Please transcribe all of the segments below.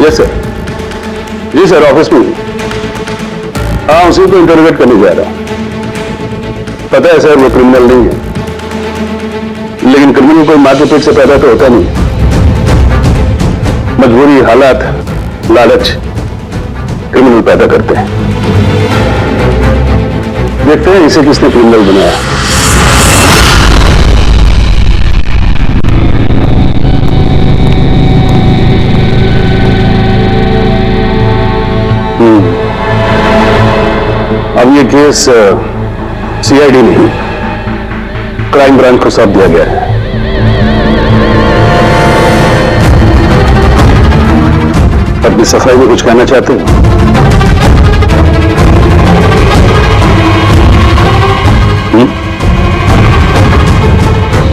Yes sir. जी sir, office में। हाँ, उसी को इंटरोगेट करने जा रहा हूं। पता है सर, वो क्रिमिनल नहीं है, लेकिन क्रिमिनल कोई माँ के पेट से पैदा तो होता नहीं। मजबूरी, हालात, लालच क्रिमिनल पैदा करते हैं। देखते हैं इसे किसने क्रिमिनल बनाया। अब ये केस सीआईडी नहीं, क्राइम ब्रांच को सौंप दिया गया है। अपनी सफाई में कुछ कहना चाहते हैं?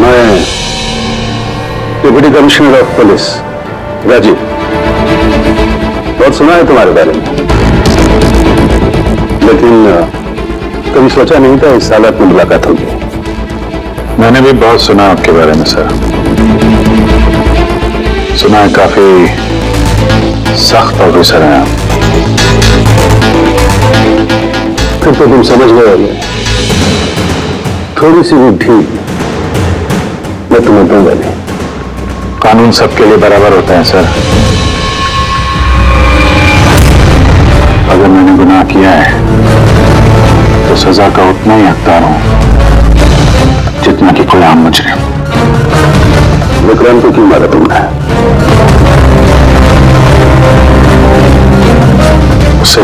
मैं deputy commissioner of police Rajiv, बहुत सुना है तुम्हारे बारे में, लेकिन कभी सोचा नहीं था इस हालत में मुलाकात होगी। मैंने भी बहुत सुना आपके बारे में सर। सुना है काफी सख्त ऑफिसर हैं आप। फिर तो तुम समझ गए होगे, थोड़ी सी भी ढील मैं तुम्हें दूंगा नहीं। कानून सबके लिए बराबर होता है सर। अगर मैंने गुनाह किया है तो सजा का उतना ही हकदार हूं जितना कि कोई आम मुजरिम। विक्रांत को क्यों मारा तुमने? उसे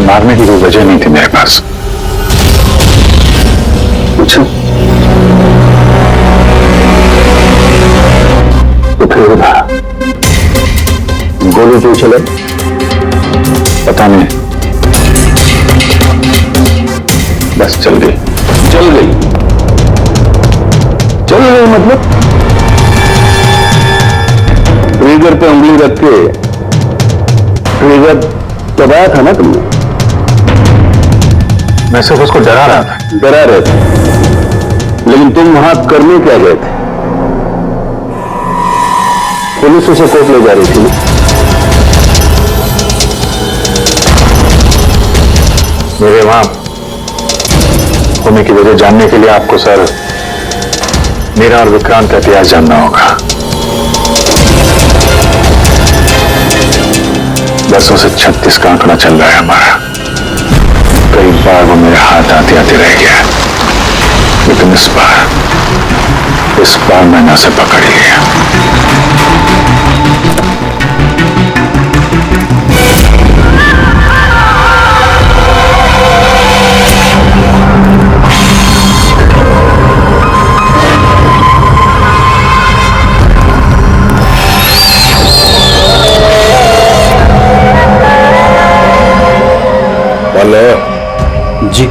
मारने की कोई वजह नहीं थी मेरे पास। अच्छा, तो फिर गोली क्यों चले? पता नहीं, बस चल गई। चल गई? चल गई मतलब? ट्रिगर पे उंगली रख के ट्रिगर दबाया था ना तुमने? मैं सिर्फ उसको डरा रहा था। डरा रहे थे, लेकिन तुम वहां करने क्या गए थे? पुलिस उसे कोर्ट ले जा रही थी। मेरे वहां होने की वजह जानने के लिए आपको सर मेरा और विक्रांत का इतिहास जानना होगा। बरसों से 36 का आंकड़ा चल रहा है हमारा। कई बार वो मेरे हाथ आते आते रह गया, लेकिन इस बार मैंने उसे पकड़ लिया। जी,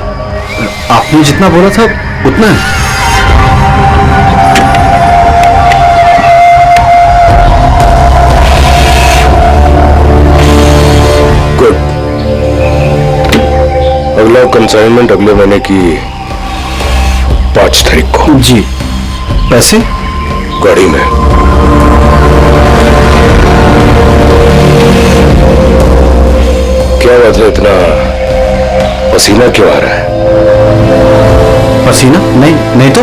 आपने जितना बोला था उतना है। गुड। अगला कंसाइनमेंट अगले महीने की 5 तारीख को। जी। पैसे गाड़ी में। क्या बात है, इतना पसीना क्यों आ रहा है? पसीना? नहीं तो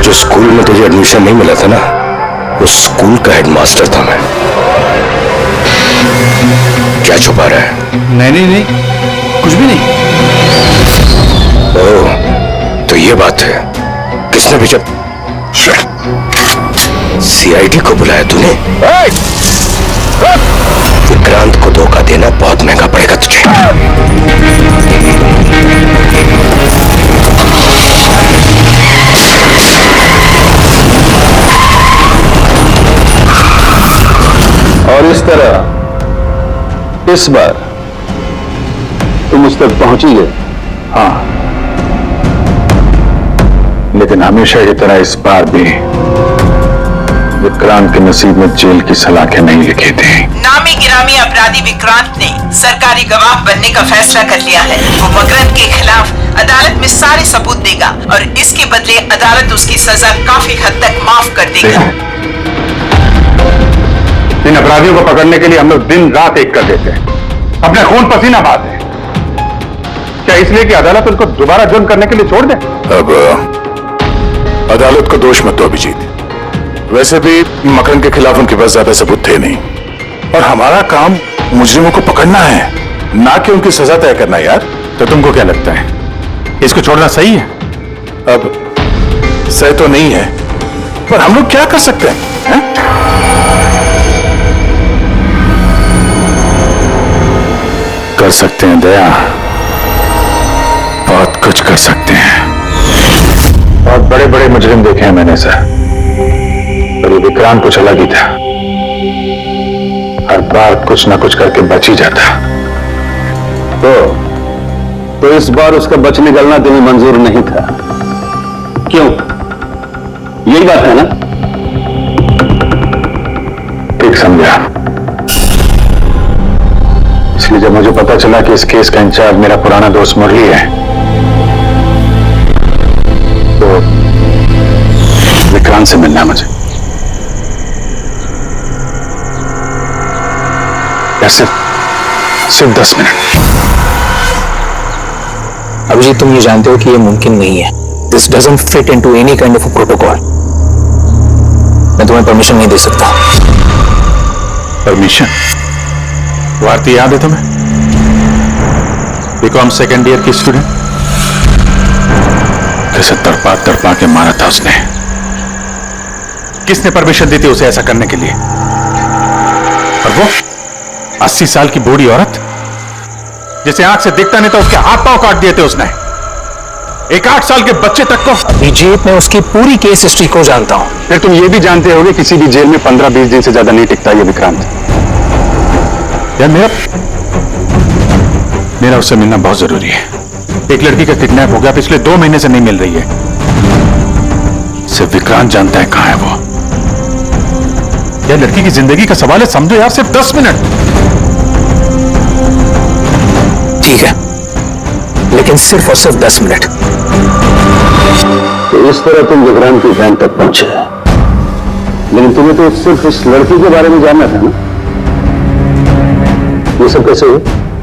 जो स्कूल में तुझे एडमिशन नहीं मिला था ना, उस स्कूल का हेडमास्टर था मैं। क्या छुपा रहा है? नहीं, कुछ भी नहीं। ओह, तो ये बात है। किसने भेजा? सीआईडी को बुलाया तूने? विक्रांत को धोखा देना बहुत महंगा पड़ेगा तुझे। और इस तरह इस बार तुम उस तक पहुंच ही गए। हाँ, लेकिन हमेशा की तरह इस बार भी विक्रांत के नसीब में जेल की सलाखें नहीं लिखी थी। नामी गिरामी अपराधी विक्रांत ने सरकारी गवाह बनने का फैसला कर लिया है। वो मकरंद के खिलाफ अदालत में सारे सबूत देगा और इसके बदले अदालत उसकी सजा काफी हद तक माफ कर देगी। इन अपराधियों को पकड़ने के लिए हम लोग दिन रात एक कर देते हैं, अपने खून पसीना बहाते हैं। क्या इसलिए कि अदालत उनको दोबारा जुर्म करने के लिए छोड़ दे? अब अदालत को दोष मत दो अभिजीत। वैसे भी मकरन के खिलाफ उनके पास ज्यादा सबूत थे नहीं, और हमारा काम मुजरिमों को पकड़ना है, ना कि उनकी सजा तय करना। यार तो तुमको क्या लगता है, इसको छोड़ना सही है? अब सही तो नहीं है, पर हम लोग क्या कर सकते हैं, हैं? कर सकते हैं दया, बहुत कुछ कर सकते हैं। बहुत बड़े बड़े मुजरिम देखे हैं मैंने सर, पर ये विक्रांत कुछ अलग ही था। हर बार कुछ ना कुछ करके बच ही जाता। तो इस बार उसका बच निकलना तुम्हें मंजूर नहीं था, क्यों? यही बात है ना? ठीक समझा। इसलिए जब मुझे पता चला कि इस केस का इंचार्ज मेरा पुराना दोस्त मुरली है, तो विक्रांत से मिलना है मुझे। सिर्फ 10 मिनट। अभिजीत, तुम ये जानते हो कि ये मुमकिन नहीं है। This doesn't fit into any kind of protocol. मैं तुम्हें परमिशन नहीं दे सकता। परमिशन? भारती याद है तुम्हें? बीकॉम सेकेंड ईयर की स्टूडेंट, कैसे तड़पा तड़पा के मारा था उसने। किसने परमिशन दी थी उसे ऐसा करने के लिए? और वो 80 साल की बूढ़ी औरत, जिसे आंख से दिखता नहीं था, उसके हाथ पांव काट दिए थे उसने। एक 8 साल के बच्चे तक को। अभिजीत, मैं उसकी पूरी केस हिस्ट्री को जानता हूं। फिर तुम ये भी जानते होगे किसी भी जेल में 15-20 दिन से ज्यादा नहीं टिकता ये विक्रांत। यार मेरा उससे मिलना बहुत जरूरी है। एक लड़की का किडनैप हो गया, पिछले 2 महीने से नहीं मिल रही है। सिर्फ विक्रांत जानता है कहां है वो। यार लड़की की जिंदगी का सवाल है, समझो यार, सिर्फ 10 मिनट। ठीक है, लेकिन सिर्फ और सिर्फ 10 मिनट। तो इस तरह तुम विक्रांत की वैन तक पहुंचे, लेकिन तुम्हें तो सिर्फ इस लड़की के बारे में जानना था ना? ये सब कैसे हुआ?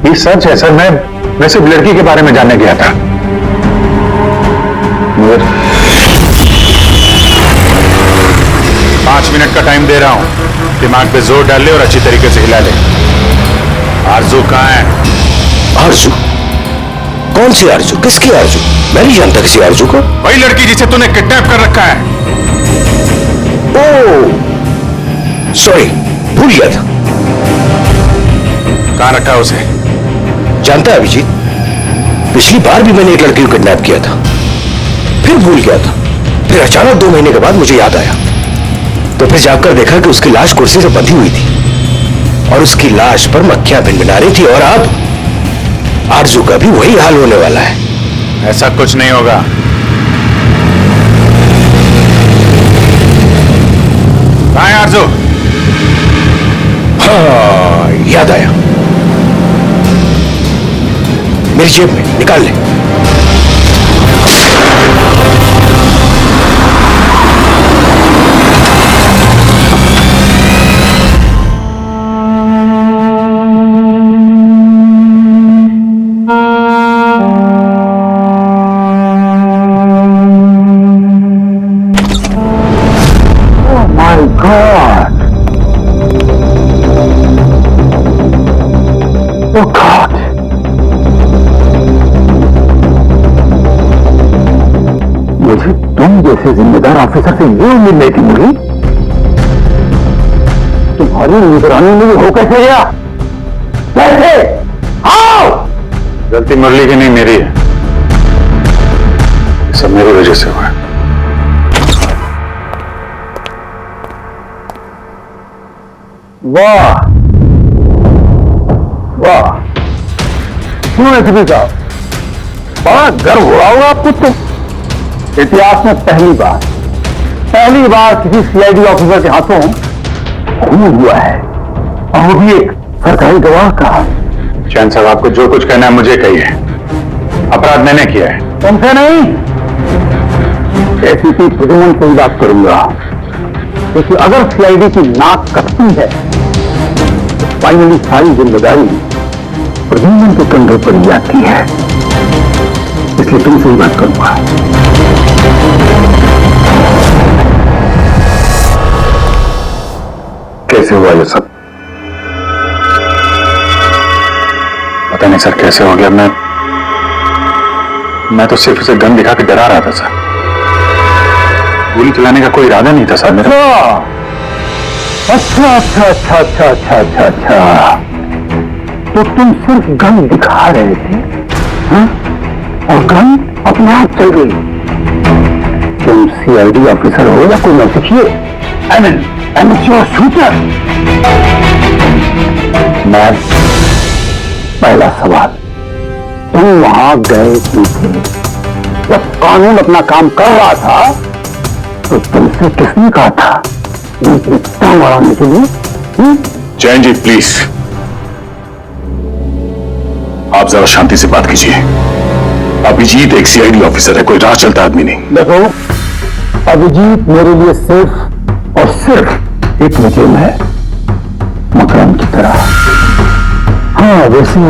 ये सच है सर, मैं सिर्फ लड़की के बारे में जानने गया था। मगर 5 मिनट का टाइम दे रहा हूं, दिमाग पे जोर डाल ले और अच्छी तरीके से हिला ले। आरजू कहां है? आरजू? कौन सी आरजू? किसकी आरजू? मैं नहीं जानता किसी आरजू को। वही लड़की जिसे तूने किडनैप कर रखा है। ओह सॉरी, भूल गया था। कहां रखा है उसे? जानता है अभिजीत, पिछली बार भी मैंने एक लड़की को किडनैप किया था, फिर भूल गया था। फिर अचानक 2 महीने के बाद मुझे याद आया, तो फिर जाकर देखा कि उसकी लाश कुर्सी से बंधी हुई थी और उसकी लाश पर मक्खियां भिनभिना रही थी। और अब आरजू का भी वही हाल होने वाला है। ऐसा कुछ नहीं होगा। कहां है आरजू? हाँ, याद आया, मेरी जेब में, निकाल ले। मुझे तुम जैसे जिम्मेदार ऑफिसर से ये उम्मीद नहीं थी मुरली। तुम्हारी निगरानी में हो कैसे गया? कैसे? आओ! गलती मुरली की नहीं, मेरी है। सब मेरी वजह से हुआ। वाह वाह, क्यों एसपी साहब, बड़ा गर्व हो रहा होगा आपको। तो इतिहास में पहली बार किसी सीआईडी ऑफिसर के हाथों खून हुआ है, और वो भी एक सरकारी गवाह का। चैन साहब, आपको जो कुछ कहना है मुझे कहिए, अपराध मैंने किया है। तुमसे नहीं, एसीपी प्रद्युम्न से ही बात करूंगा, क्योंकि अगर सीआईडी की नाक कटती है तो फाइनली सारी जिम्मेदारी प्रद्युम्न के कंधे पर ही आती है। इसलिए तुमसे ही बात करूंगा। कैसे हुआ ये सब? पता नहीं सर कैसे हो गया। मैं तो सिर्फ उसे गन दिखा के डरा रहा था सर। गोली चलाने का कोई इरादा नहीं था सर मेरा। अच्छा अच्छा अच्छा अच्छा अच्छा अच्छा अच्छा, तो तुम सिर्फ गन दिखा रहे थे, हाँ? और गन अपने आप चल गई। तुम सीआईडी ऑफिसर हो या कोई नौसिखिए? I mean amateur shooter. मैं पहला सवाल, तुम वहां गए क्यों थे? जब कानून अपना काम कर रहा था तो तुमसे किसने कहा था इतना बढ़ाने के लिए? जैन जी प्लीज, आप जरा शांति से बात कीजिए। अभिजीत एक सीआईडी ऑफिसर है, कोई राह चलता आदमी नहीं। देखो, अभिजीत मेरे लिए सिर्फ और सिर्फ एक मुजरिम है, मकरम की तरह। हाँ वैसे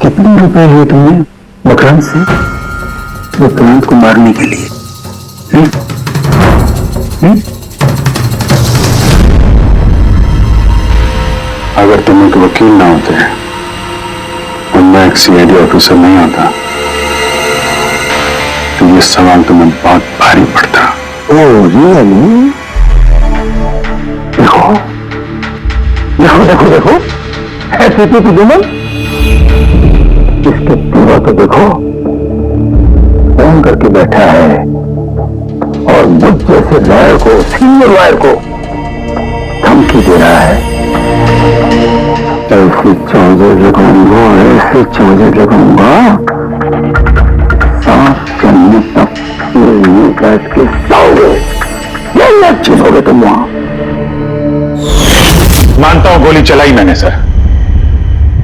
कितने रुपए लिए तुमने मकरम से विक्रांत को मारने के लिए? अगर तुम एक वकील ना होते और मैं एक सीआईडी ऑफिसर नहीं होता तो ये सवाल तुम्हें बहुत भारी पड़ता। Oh really? देखो देखो देखो देखो, एसीपी प्रद्युम्न, इसके पूरा तो देखो, फोन करके बैठा है और मुझ जैसे लॉयर को, सीनियर लॉयर को धमकी दे रहा है। ऐसे चौधरी लगाऊंगा, ऐसे चौधरी लगाऊंगा, सांस चलने तक बैठ के सोओगे। यही अच्छी सोगे तुम वहां। मानता हूं गोली चलाई मैंने सर,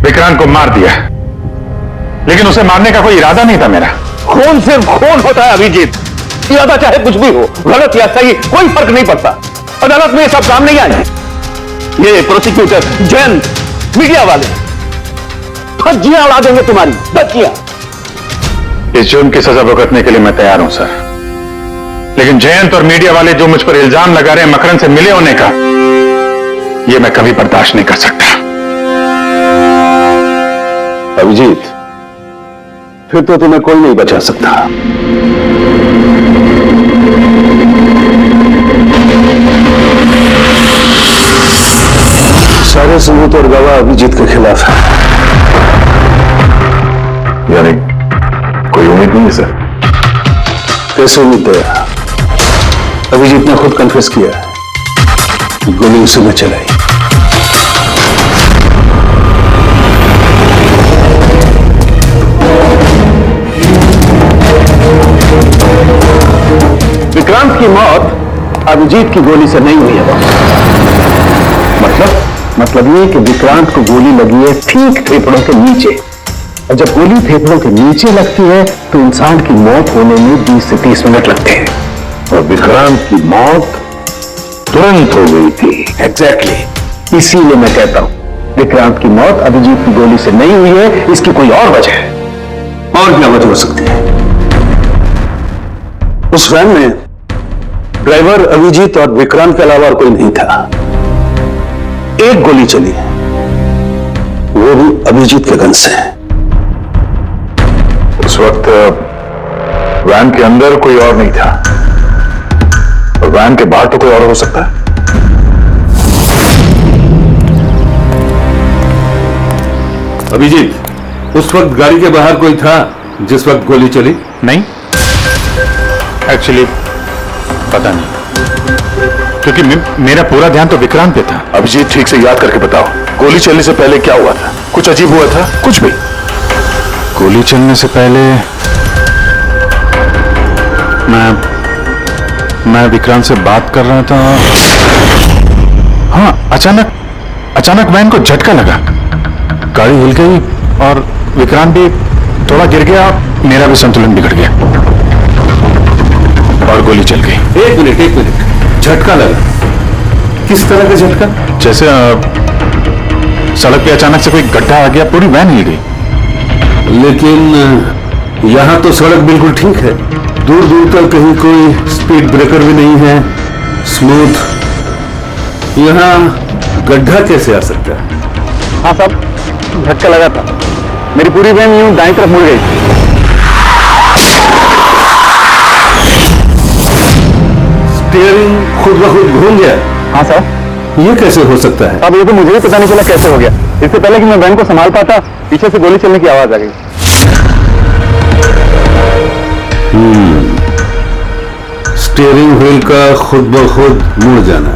विक्रांत को मार दिया, लेकिन उसे मारने का कोई इरादा नहीं था मेरा। खून सिर्फ खून होता है अभिजीत, इरादा चाहे कुछ भी हो, गलत या सही कोई फर्क नहीं पड़ता। अदालत में ये सब सामने नहीं आए। ये प्रोसिक्यूटर, जैन, मीडिया वाले धज्जियां उड़ा देंगे तुम्हारी, धज्जियां। इस जुर्म की सजा भुगतने के लिए मैं तैयार हूं सर, लेकिन जयंत और मीडिया वाले जो मुझ पर इल्जाम लगा रहे हैं मकरन से मिले होने का, यह मैं कभी बर्दाश्त नहीं कर सकता। अभिजीत, फिर तो तुम्हें कोई नहीं बचा सकता। सारे सबूत और गवाह अभिजीत के खिलाफ है। यानी कोई उम्मीद नहीं है सर? कैसे उम्मीद है? अभिजीत ने खुद कन्फेस किया है, गोली उसी में चलाई। विक्रांत की मौत अभिजीत की गोली से नहीं हुई है। मतलब ये कि विक्रांत को गोली लगी है ठीक फेफड़ों के नीचे, और जब गोली फेफड़ों के नीचे लगती है तो इंसान की मौत होने में 20 से 30 मिनट लगते हैं, और विक्रांत की मौत तुरंत हो गई थी। एग्जैक्टली, इसीलिए मैं कहता हूं विक्रांत की मौत अभिजीत की गोली से नहीं हुई है, इसकी कोई और वजह है। और क्या वजह हो सकती है? उस वैन में ड्राइवर अभिजीत और विक्रांत के अलावा और कोई नहीं था। एक गोली चली, वो भी अभिजीत के गन से। उस वक्त वैन के अंदर कोई और नहीं था, और वैन के बाहर तो कोई और हो सकता है। अभिजीत, उस वक्त गाड़ी के बाहर कोई था जिस वक्त गोली चली? नहीं, एक्चुअली पता नहीं, क्योंकि मेरा पूरा ध्यान तो विक्रांत पे था। अभिजीत, ठीक से याद करके बताओ, गोली चलने से पहले क्या हुआ था? कुछ अजीब हुआ था? कुछ भी? गोली चलने से पहले मैं विक्रांत से बात कर रहा था। हाँ, अचानक वैन को झटका लगा गाड़ी हिल गई और विक्रांत भी थोड़ा गिर गया, मेरा भी संतुलन बिगड़ गया और गोली चल गई। एक मिनट, झटका लगा। किस तरह का झटका? जैसे सड़क पे अचानक से कोई गड्ढा आ गया, पूरी वैन हिल गई। लेकिन यहां तो सड़क बिल्कुल ठीक है, दूर दूर तक कहीं कोई स्पीड ब्रेकर भी नहीं है, स्मूथ। यहां गड्ढा कैसे आ सकता है? हाँ साहब, झटका लगा था। मेरी पूरी वैन यूं दाईं तरफ मुड़ गई। स्टीयरिंग खुद ब खुद घूम गया? हाँ सर। ये कैसे हो सकता है? अब ये तो मुझे भी पता नहीं चला कैसे हो गया। इससे पहले कि मैं वैन को संभाल पाता, पीछे से गोली चलने की आवाज आ गई। स्टीयरिंग व्हील का खुद ब खुद मुड़ जाना,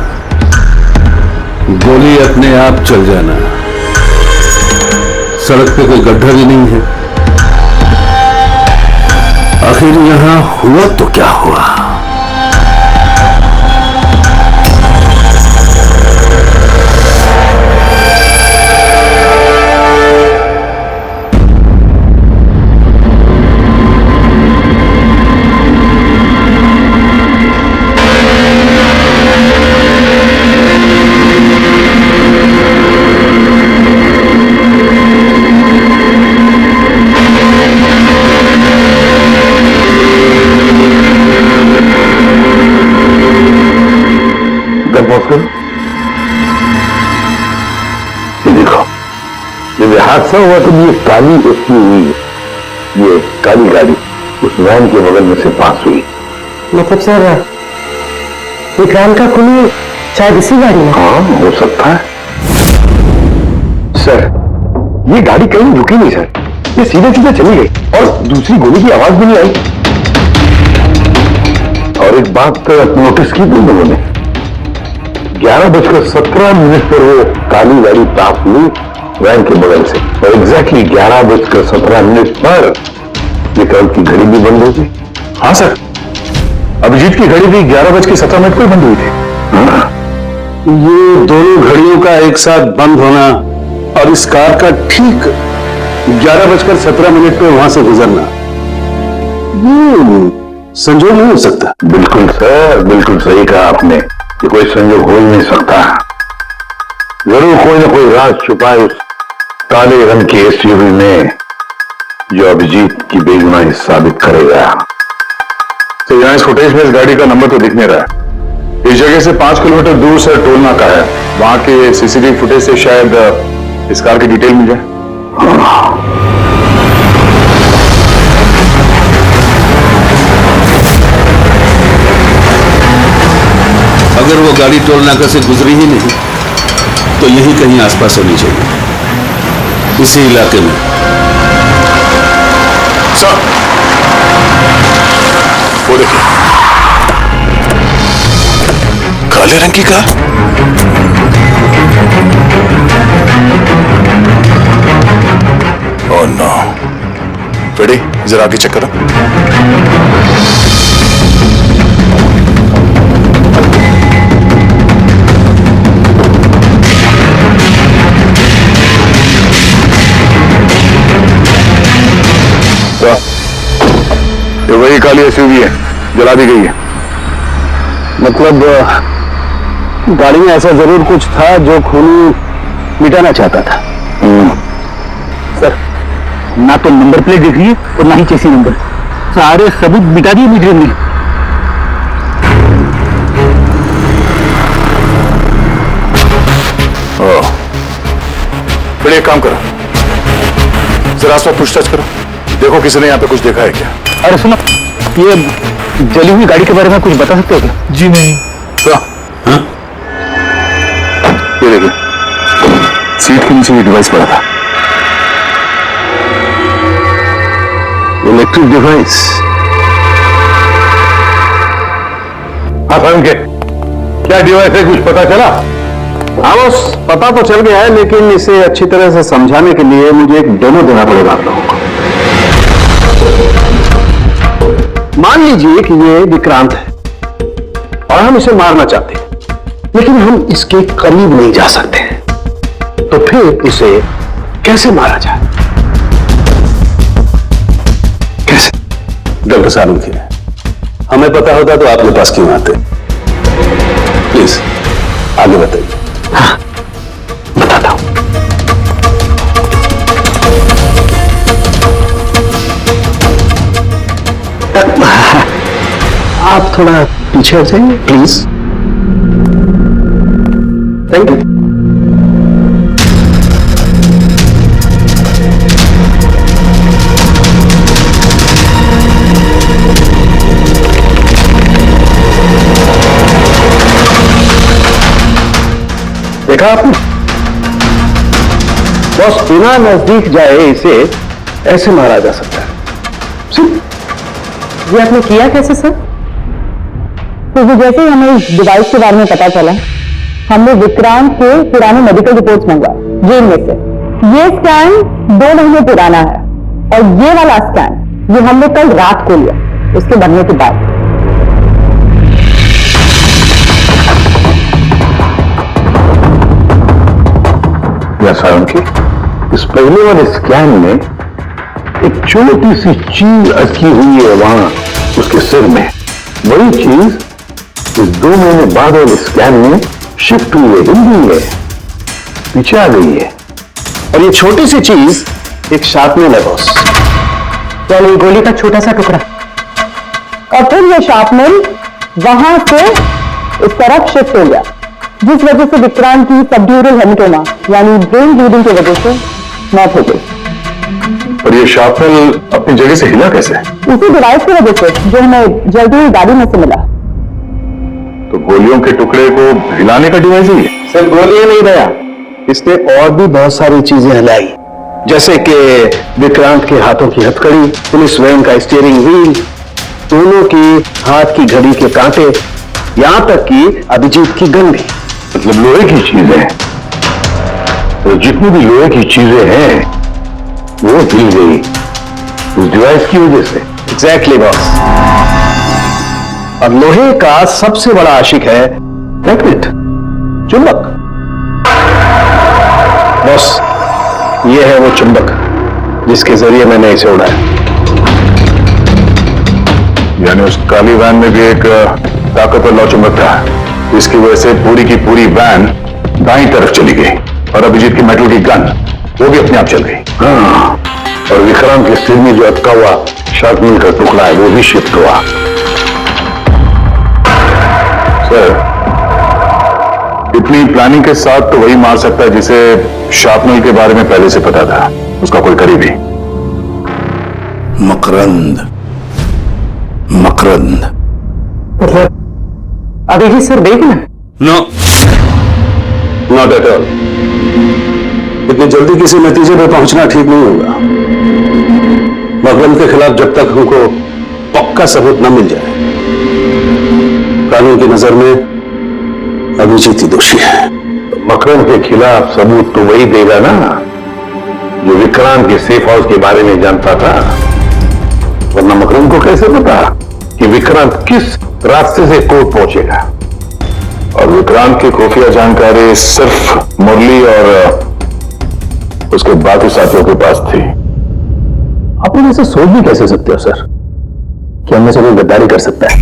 गोली अपने आप चल जाना, सड़क पे कोई गड्ढा भी नहीं है। आखिर यहां हुआ तो क्या हुआ? ये देखो, ये हादसा हुआ तो ये काली उसकी हुई, ये काली गाड़ी उस वैन के बगल में से पास हुई। मतलब सर विक्रांत का खून शायद इसी गाड़ी में? हाँ, हो सकता है सर। ये गाड़ी कहीं रुकी नहीं सर, ये सीधे सीधे चली गई और दूसरी गोली की आवाज भी नहीं आई। और एक बात नोटिस की तुम लोगों ने, 11:17 पर वो काली गाड़ी पास हुई वैन के बगल से, और एग्जैक्टली 11:17 पर विक्रांत की घड़ी भी बंद हो गई। हाँ सर, अभिजीत की घड़ी भी 11:17 पर बंद हुई थी। हाँ, ये दोनों घड़ियों का एक साथ बंद होना और इस कार का ठीक 11:17 पे वहां से गुजरना, ये संजोग नहीं हो सकता। बिल्कुल सर, बिल्कुल सही कहा आपने, कि कोई संजोग हो ही नहीं सकता। जरूर कोई ना कोई राज छुपा है उस काले रंग के एसयूवी में, जो अभिजीत की बेगुनाही साबित करेगा। तो यहाँ इस फुटेज में इस गाड़ी का नंबर तो दिख नहीं रहा है। इस जगह से 5 किलोमीटर दूर सर टोल नाका है, वहां के सीसीटीवी फुटेज से शायद इस कार की डिटेल मिल जाए। अगर वो गाड़ी टोल नाका से गुजरी ही नहीं तो यहीं कहीं आसपास होनी चाहिए, इसी इलाके में। सर, वो देखिए, काले रंग की कार। ओह नो, रेडी, जरा आगे चेक करो। ये वही काली एसयूवी है, जला दी गई है। मतलब गाड़ी में ऐसा जरूर कुछ था जो खूनी मिटाना चाहता था। सर, ना तो नंबर प्लेट दिख रही है और ना ही चेसी नंबर, सारे सबूत मिटा दिए मुजरिम ने। फिर एक काम करो, जरा आसपास पूछताछ करो, देखो किसी ने यहाँ पे कुछ देखा है क्या। अरे सुनो, ये जली हुई गाड़ी के बारे में कुछ बता सकते हो क्या? जी नहीं। हाँ? ये देखिए, सीट के नीचे ये डिवाइस पड़ा था। Electric device. हाँ साहब, के क्या डिवाइस है, कुछ पता चला? हाँ बस, पता तो चल गया है, लेकिन इसे अच्छी तरह से समझाने के लिए मुझे एक डेमो देना पड़ेगा आप लोगों को। मान लीजिए कि ये विक्रांत है और हम इसे मारना चाहते हैं, लेकिन हम इसके करीब नहीं जा सकते हैं। तो फिर इसे कैसे मारा जाए? कैसे? डॉक्टर साहब के हमें पता होता तो आपके पास क्यों आते? प्लीज आगे बताइए। हाँ, बताता हूं। आप थोड़ा पीछे हट जाइए प्लीज। Thank you. देखा आपने? बस बिना नजदीक जाए इसे ऐसे मारा जा सकता है। ये आपने किया कैसे सर? क्योंकि जैसे ही हमें इस डिवाइस के बारे में पता चला, हमने विक्रांत के पुराने मेडिकल रिपोर्ट्स मंगवाए जेल में से। ये स्कैन 2 महीने पुराना है और ये वाला स्कैन ये हमने कल रात को लिया उसके बनने के बाद। की इस पहले वाले स्कैन में एक छोटी सी चीज अटकी हुई है वहां उसके सिर में। वही चीज इस 2 महीने बाद वाले स्कैन में शिफ्ट हुई है, हिल गई है, पीछे आ गई है। और ये छोटी सी चीज एक शार्पनर है बॉस, यानी गोली का छोटा सा टुकड़ा। और फिर ये शार्पनर वहां से इस तरफ शिफ्ट हो गया, जिस वजह से विक्रांत की सबड्यूरल हेमेटोमा यानी ब्रेन ब्लीडिंग की वजह से मौत हो गई। और ये शार्पनर अपनी जगह से हिला कैसे? उसी डिवाइस की वजह से जो हमें जल्दी ही गाड़ी में से मिला। तो गोलियों के टुकड़े को हिलाने का डिवाइस ही है? सिर्फ गोलियां नहीं रहा, इसने और भी बहुत सारी चीजें हिलाई, जैसे कि विक्रांत के हाथों की हथकड़ी, पुलिस वैन का स्टीयरिंग व्हील, दोनों की हाथ की घड़ी के कांटे, यहां तक कि अभिजीत की गन भी। मतलब लोहे की चीजें, तो जितनी भी लोहे की चीजें हैं वो हिल गई उस डिवाइस की वजह से। Exactly boss. अब लोहे का सबसे बड़ा आशिक है मैग्नेट, चुंबक। बॉस ये है वो चुंबक जिसके जरिए मैंने इसे उड़ाया। यानी उस काली वैन में भी एक ताकतवर नौचुंबक था, इसकी वजह से पूरी की पूरी वैन दाईं तरफ चली गई और अभिजीत की मेटल की गन वो भी अपने आप चल गई। हाँ, और विक्रांत के सिर में जो अटका हुआ शार्पनर का टुकड़ा है वो भी शिफ्ट हुआ। सर, इतनी प्लानिंग के साथ तो वही मार सकता है जिसे शार्पनर के बारे में पहले से पता था, उसका कोई करीबी। मकरंद, मकरंद अभिजीत सर देखना। No, not at all. इतनी जल्दी किसी नतीजे पर पहुंचना ठीक नहीं होगा। मकरंद के खिलाफ जब तक हमको पक्का सबूत न मिल जाए, कानून की नजर में अभिजीत ही दोषी है। तो मकरंद के खिलाफ सबूत तो वही देगा ना जो विक्रांत के सेफ हाउस के बारे में जानता था, वरना मकरंद को कैसे पता कि विक्रांत किस रास्ते से कोर्ट पहुंचेगा। और विक्रांत की खुफिया जानकारी सिर्फ मुरली और उसके बाकी साथियों के पास थी। आप लोग ऐसे सोच भी कैसे सकते हो सर कि हमें से कोई गद्दारी कर सकता है?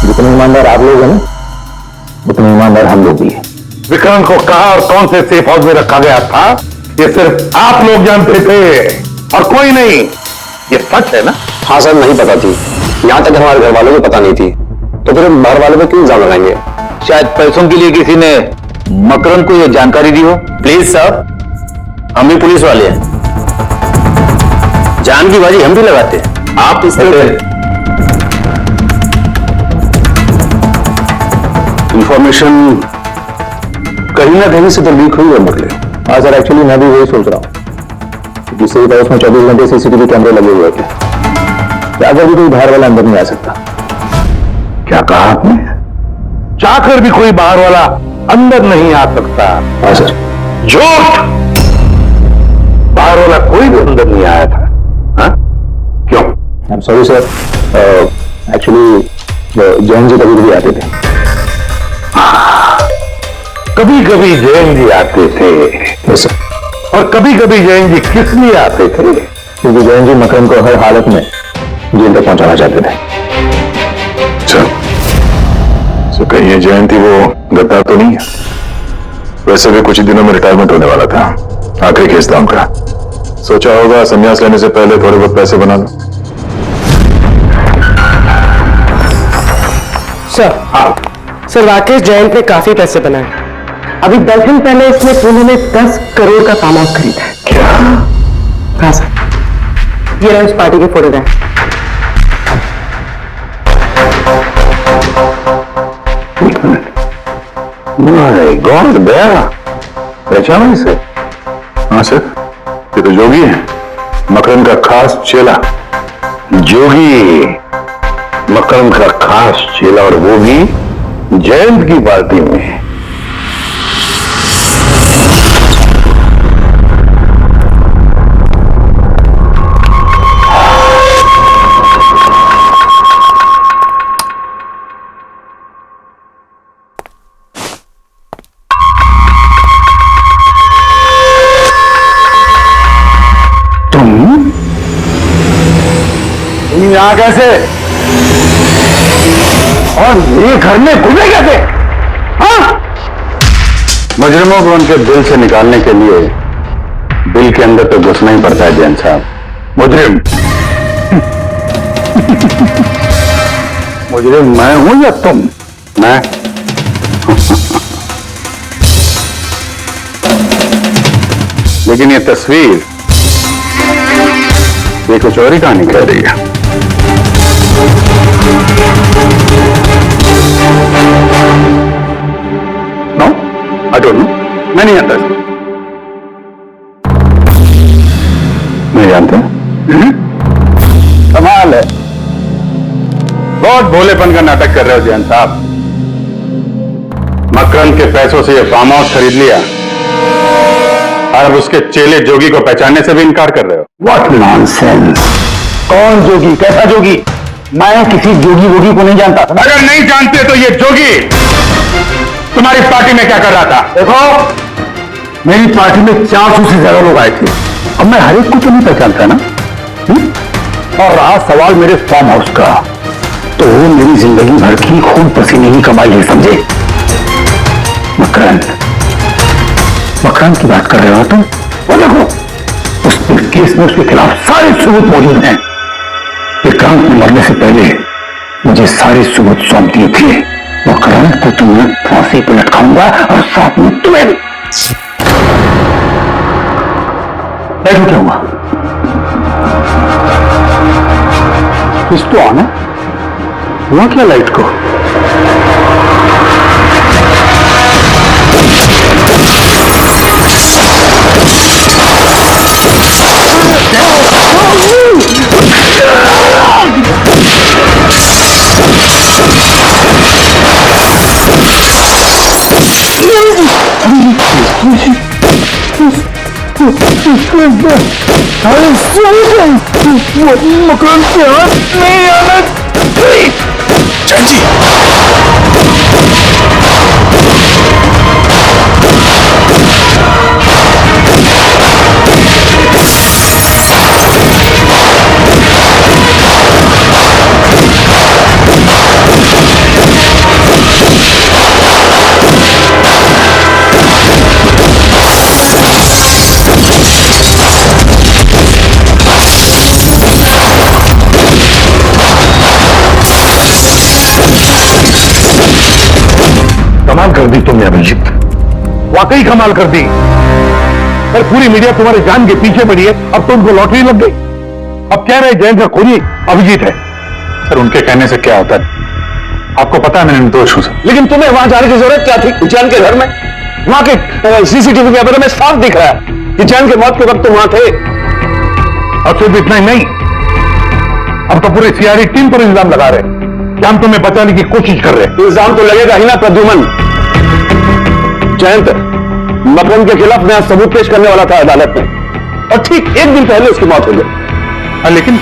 जितने ईमानदार आप लोग हैं ना, उतने ईमानदार हम लोग भी हैं। विक्रांत को कहां और कौन से सेफ हाउस में रखा गया था ये सिर्फ आप लोग जानते थे और कोई नहीं। ये सच है ना? हाँ सर, नहीं पता थी। यहां तक हमारे घर वालों को पता नहीं थी, तो फिर बाहर वालों पे क्यों इल्जाम लगाएंगे? शायद पैसों के लिए किसी ने मकरंद को यह जानकारी दी हो। प्लीज सर, हम भी पुलिस वाले हैं, जान की बाजी हम भी लगाते हैं। आप इस इंफॉर्मेशन कहीं ना कहीं से तो लीक हुई है मुरली। हाँ सर, एक्चुअली मैं भी वही सोच रहा हूँ। जिससे उसमें 24 घंटे सीसीटीवी कैमरे लगे हुए थे, अगर भी कोई बाहर वाला अंदर नहीं आ सकता। क्या कहा आपने? चाहकर भी कोई बाहर वाला अंदर नहीं आ सकता? हाँ सर। झूठ! बाहर वाला कोई भी अंदर नहीं आया था। हाँ? क्यों? I am sorry sir, actually Jain ji कभी कभी आते थे। कभी कभी जैन जी आते थे और कभी कभी जैन जी किस लिए आते थे? क्योंकि जैन जी मकरंद को हर हालत में जेल तक पहुंचाना चाहते थे। तो कहीं ये जयंती वो गद्दार तो नहीं है? वैसे भी कुछ ही दिनों में रिटायरमेंट होने वाला था, आखिरी केस था उनका। सोचा होगा संन्यास लेने से पहले थोड़े बहुत पैसे बना लो। सर, सर राकेश जयंत ने काफी पैसे बनाए। अभी 10 दिन पहले इसने पुणे में 10 करोड़ का फार्म हाउस खरीदा है। क्या? हाँ सर, ये रहा इस पार्टी के फोटोग्राफ। माय गॉड, दया पहचाना इसे? हाँ सर, ये तो जोगी है, मकरंद का खास चेला। जोगी मकरंद का खास चेला, और वो भी जयंत की पार्टी में। यहाँ कैसे और ये घर में घूमे कैसे? हाँ? मुजरिमों को उनके दिल से निकालने के लिए दिल के अंदर तो घुसना ही पड़ता है जैन साहब। मुजरिम मुजरिम मैं हूं या तुम? मैं लेकिन ये तस्वीर ये कुछ और ही कहानी कह रही है। नो, आई डोंट नो, मैं नहीं जानता। नहीं जानते? कमाल है, बहुत भोलेपन का नाटक कर रहे हो जैन साहब। मकरंद के पैसों से ये फार्म हाउस खरीद लिया और उसके चेले जोगी को पहचानने से भी इनकार कर रहे हो। What nonsense! कौन जोगी? कैसा जोगी? मैं किसी जोगी वोगी को नहीं जानता। अगर नहीं जानते तो ये जोगी तुम्हारी पार्टी में क्या कर रहा था? देखो, मेरी पार्टी में 400 से ज्यादा लोग आए थे, अब मैं हर एक को तो नहीं पहचानता ना। और रहा सवाल मेरे फार्म हाउस का, तो मेरी जिंदगी भर की खून पसीने की कमाई है, समझे? मकरंद की बात कर रहे हो तुम? वो देखो, उस केस में उसके खिलाफ सारे सबूत मौजूद हैं। विक्रांत ने मरने से पहले मुझे सारे सबूत सौंप दिए थे। मकरंद को तो मैं फांसी पर लटकाऊंगा और साथ में तुम्हें भी। देखो क्या हुआ, कुछ तो आना हुआ क्या लाइट को? मकरंद के हाथ नहीं आना कमाल कर दी तुमने अभिजीत, वाकई कमाल कर दी। पर पूरी मीडिया तुम्हारे जान के पीछे पड़ी है, अब तुमको लॉटरी लग गई। अब कह रहे जैन का खूनी अभिजीत है। सर उनके कहने से क्या होता है? आपको पता है मैं निर्दोष हूं सर। लेकिन तुम्हें वहां जाने की जरूरत क्या थी? जैन के घर में, वहां के सीसीटीवी कैमरे में साफ दिख रहा है कि जैन के मौत के वक्त तुम वहां थे। और सिर्फ इतना ही नहीं, अब तो पूरी सीआईडी टीम पर इल्जाम लगा रहे कि हम तुम्हें बचाने की कोशिश कर रहे हैं। इल्जाम तो लगेगा ही ना प्रद्युमन। जयंत मकरंद के खिलाफ नया सबूत पेश करने वाला था अदालत में, और ठीक एक दिन पहले उसकी मौत हो गई। लेकिन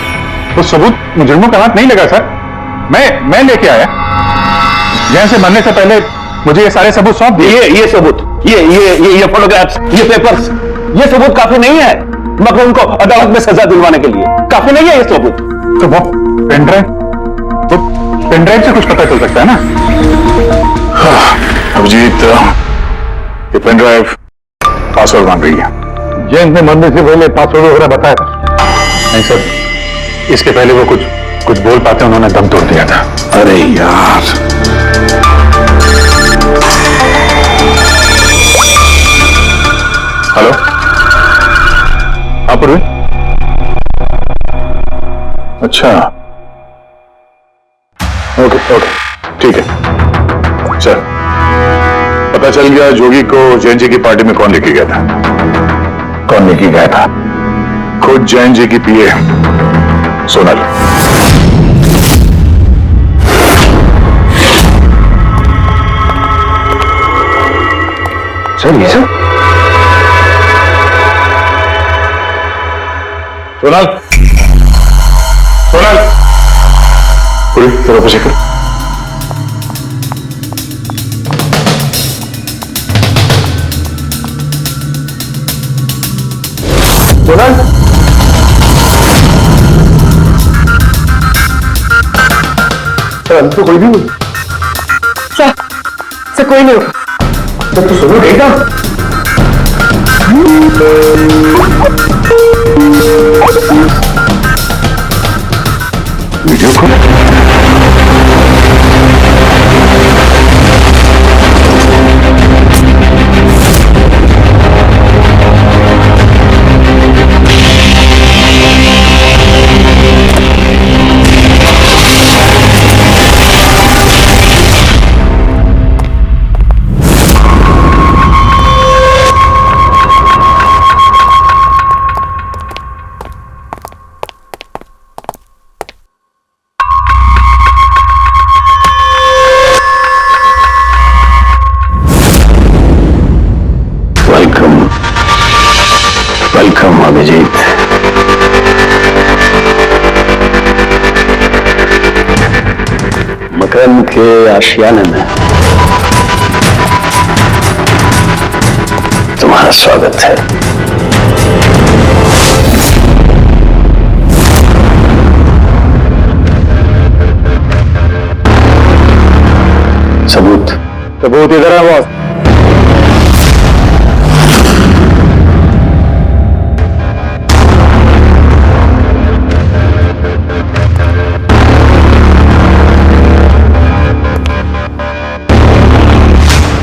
वो सबूत मुजरिमों का हाथ नहीं लगा सर, मैं लेके आया। जैन से मरने से पहले मुझे ये सारे सबूत सौंप दिए। ये सबूत, ये फोटोग्राफ्स, ये पेपर्स, ये सबूत काफी नहीं है मकरम को अदालत में सजा दिलवाने के लिए। काफी नहीं है ये सबूत। तो वो पेनड्राइव से कुछ पता चल सकता है ना? अभिजीत, ये पेन ड्राइव पासवर्ड मांग रही है। जैन ने मरने से पहले पासवर्ड वगैरह बताया था? नहीं सर, इसके पहले वो कुछ बोल पाते उन्होंने दम तोड़ दिया था। अरे यार, हेलो, हाँ पूर्वी। अच्छा, ओके ओके, ठीक है सर। पता चल गया जोगी को जैन जी की पार्टी में कौन लेके गया था। कौन लेके गया था? खुद जैन जी की पीए सोनल। सर ये सब सोनल, सोनल, पूरी तेरे पीछे कर। सोनल, सर अभी तो कोई भी नहीं। सर कोई नहीं होगा। सर तो सुनो देखा। Video call. वेलकम अभिजीत। मकरम के आशियाने में तुम्हारा स्वागत है। सबूत इधर है बॉस।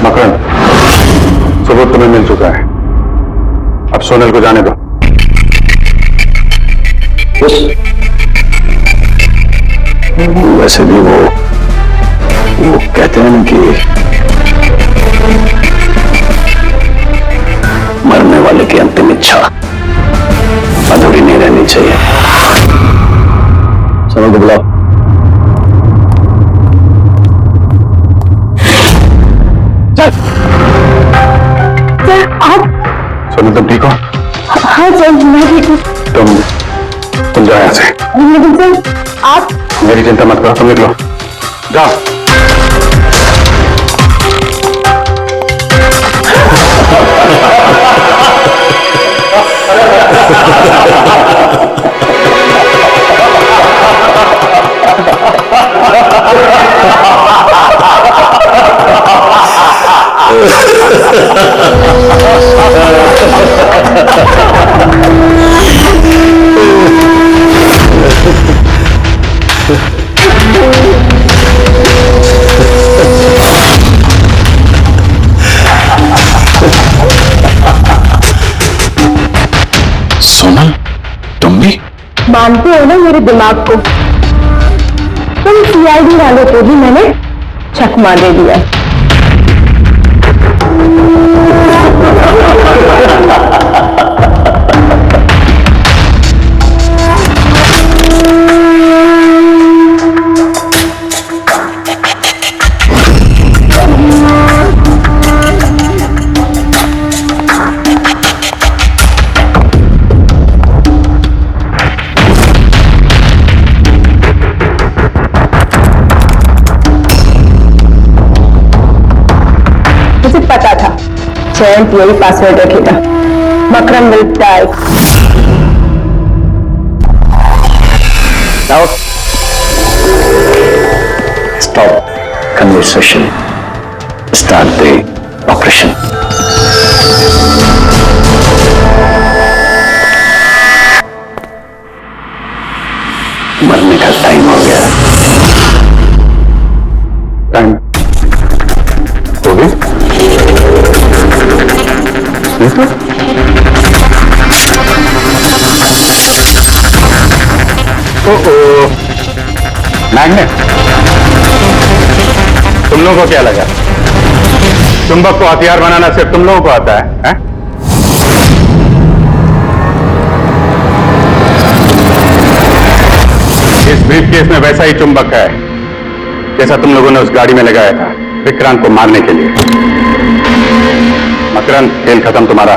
मकरम, सबूत तुम्हें मिल चुका है, अब सोनल को जाने दो। वैसे भी वो कहते हैं ना कि मरने वाले की अंतिम इच्छा अधूरी नहीं रहनी चाहिए। सोनल को बुलाओ। सोनल तुम ठीक हो? हाँ सर मैं ठीक हूँ। तुम जाओ यहाँ से। लेकिन सर आप मेरी चिंता मत करो, तुम निकलो, जाओ। सोनल, तुम भी? मानते हो ना मेरे दिमाग को? तुम सीआईडी वालों को भी मैंने चकमा दे दिया। जयंत यही पासवर्ड रखेगा। Makram will die. Now, stop conversation. Start the operation. मरने का टाइम हो गया। टाइम हो गया? ओह, मैग्नेट। तुम लोगों को क्या लगा चुंबक को हथियार बनाना सिर्फ तुम लोगों को आता है? इस ब्रीफकेस में वैसा ही चुंबक है जैसा तुम लोगों ने उस गाड़ी में लगाया था विक्रांत को मारने के लिए। मकरंद, खेल खत्म तुम्हारा।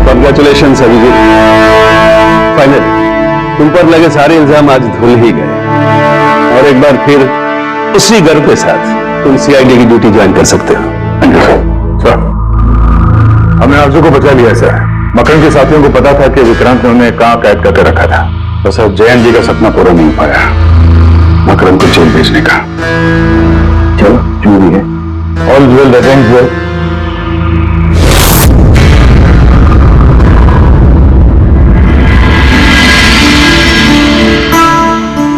Congratulations अभिजीत, फाइनली तुम पर लगे सारे इल्जाम आज धुल ही गए और एक बार फिर उसी गर्व के साथ तुम सीआईडी की ड्यूटी ज्वाइन कर सकते हो। सर, हमने आरजू को बचा लिया सर। मकरंद के साथियों को पता था कि विक्रांत ने उन्हें कहां कैद करके रखा था, तो सर जयंत जी का सपना पूरा नहीं हो पाया मकरंद को जेल भेजने का। चलो जो भी है, all well that ends well.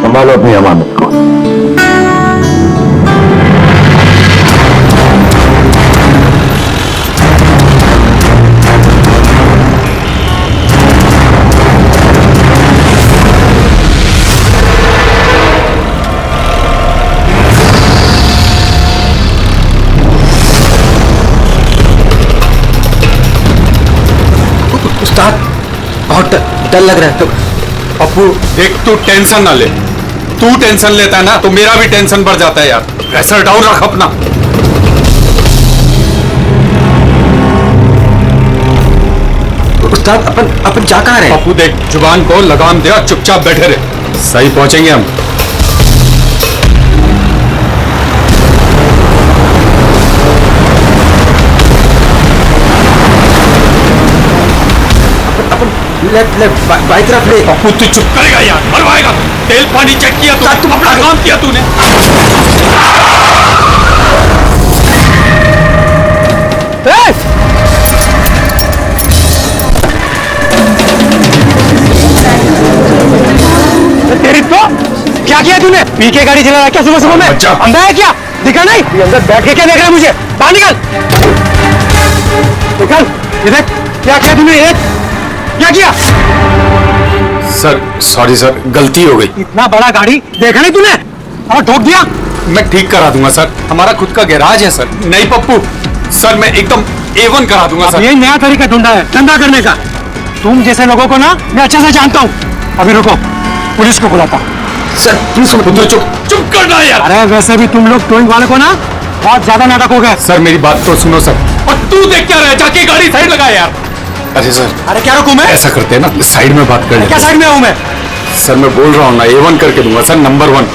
संभालो अपनी अमानत को। उस्ताद, बहुत डर लग रहा है। पप्पू देख, तू टेंशन ना ले। तू टेंशन लेता है ना तो मेरा भी टेंशन बढ़ जाता है यार। प्रेशर डाउन रख अपना। उस्ताद, अपन जा कहाँ रहे हैं? पप्पू देख, जुबान को लगाम दे और चुपचाप बैठे रहे। सही पहुंचेंगे हम। लेफ्ट बाई तरफ ले। पप्पू तू चुप करेगा यार, मरवाएगा। तेल पानी चेक किया तुम अपना काम किया तूने। तेरी तो क्या किया तूने? पी के गाड़ी चला रहा है क्या सुबह सुबह में? अंधा है क्या? दिखा नहीं? ये अंदर बैठ के क्या देख रहा है मुझे? बाहर निकल, निकल। ये देख क्या किया तूने? क्या किया? सर सॉरी सर, गलती हो गई। इतना बड़ा गाड़ी देखा नहीं तूने और ठोक दिया? मैं ठीक करा दूंगा सर, हमारा खुद का गैराज है सर। नहीं पप्पू सर, मैं एकदम A1 करा दूंगा सर। ये नया तरीका ढूंढा है धंधा करने का। तुम जैसे लोगों को ना मैं अच्छे से जानता हूँ। अभी रुको, पुलिस को बुलाता हूँ। सर प्लीज चुप करना यार। अरे वैसे भी तुम लोग टोइंग वाले को ना बहुत ज्यादा नाटक हो गए। सर मेरी बात तो सुनो सर। और तू देख क्या रहा है, जाके गाड़ी साइड लगा यार। अरे सर, अरे क्या रुकूं मैं? ऐसा करते हैं ना, साइड में बात कर ले। क्या साइड में हूँ मैं? सर मैं बोल रहा हूँ ना, A1 करके दूंगा सर, नंबर 1।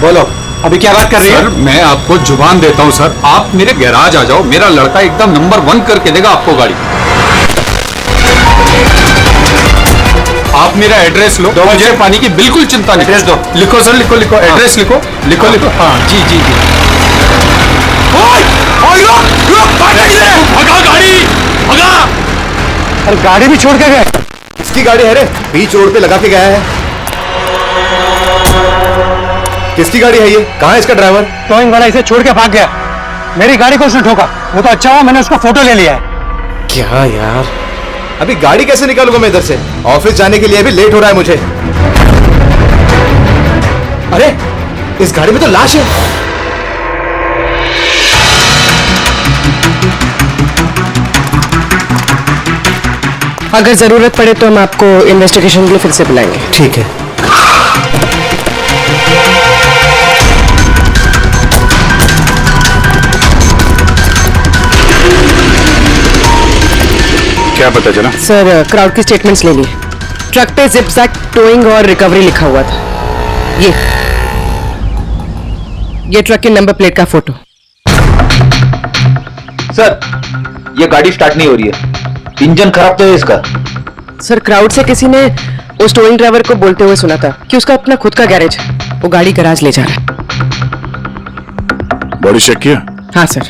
बोलो, अभी क्या बात कर रही है? सर मैं आपको जुबान देता हूँ सर, आप मेरे गैराज आ जाओ, मेरा लड़का एकदम नंबर 1 करके देगा आपको गाड़ी। आप मेरा एड्रेस लो, मुझे पानी की बिल्कुल चिंता नहीं। एड्रेस दो। लिखो सर, लिखो लिखो, एड्रेस लिखो लिखो लिखो। हाँ जी जी जी। भगा गाड़ी, भगा। अरे गाड़ी भी छोड़ के गए। किसकी गाड़ी है रे? बीच रोड पे लगा के गया है। किसकी गाड़ी है ये? कहाँ है इसका ड्राइवर? टोइंग वाला इसे छोड़ के भाग गया। मेरी गाड़ी को उसने ठोका। वो तो अच्छा हुआ मैंने उसका फोटो ले लिया है। क्या यार, अभी गाड़ी कैसे निकालूंगा मैं इधर से? ऑफिस जाने के लिए भी लेट हो रहा है मुझे। अरे इस गाड़ी में तो लाश है। अगर जरूरत पड़े तो हम आपको इन्वेस्टिगेशन के लिए फिर से बुलाएंगे। ठीक है। क्या पता चला? सर क्राउड की स्टेटमेंट्स ले ली। ट्रक पे जिप-जैक टोइंग और रिकवरी लिखा हुआ था। ये ट्रक के नंबर प्लेट का फोटो। सर ये गाड़ी स्टार्ट नहीं हो रही है, इंजन खराब तो है इसका। सर क्राउड से किसी ने उस टोइंग ड्राइवर को बोलते हुए सुना था कि उसका अपना खुद का गैरेज है, वो गाड़ी गैराज ले जा रहा है। बॉडी चेक किया? हाँ सर।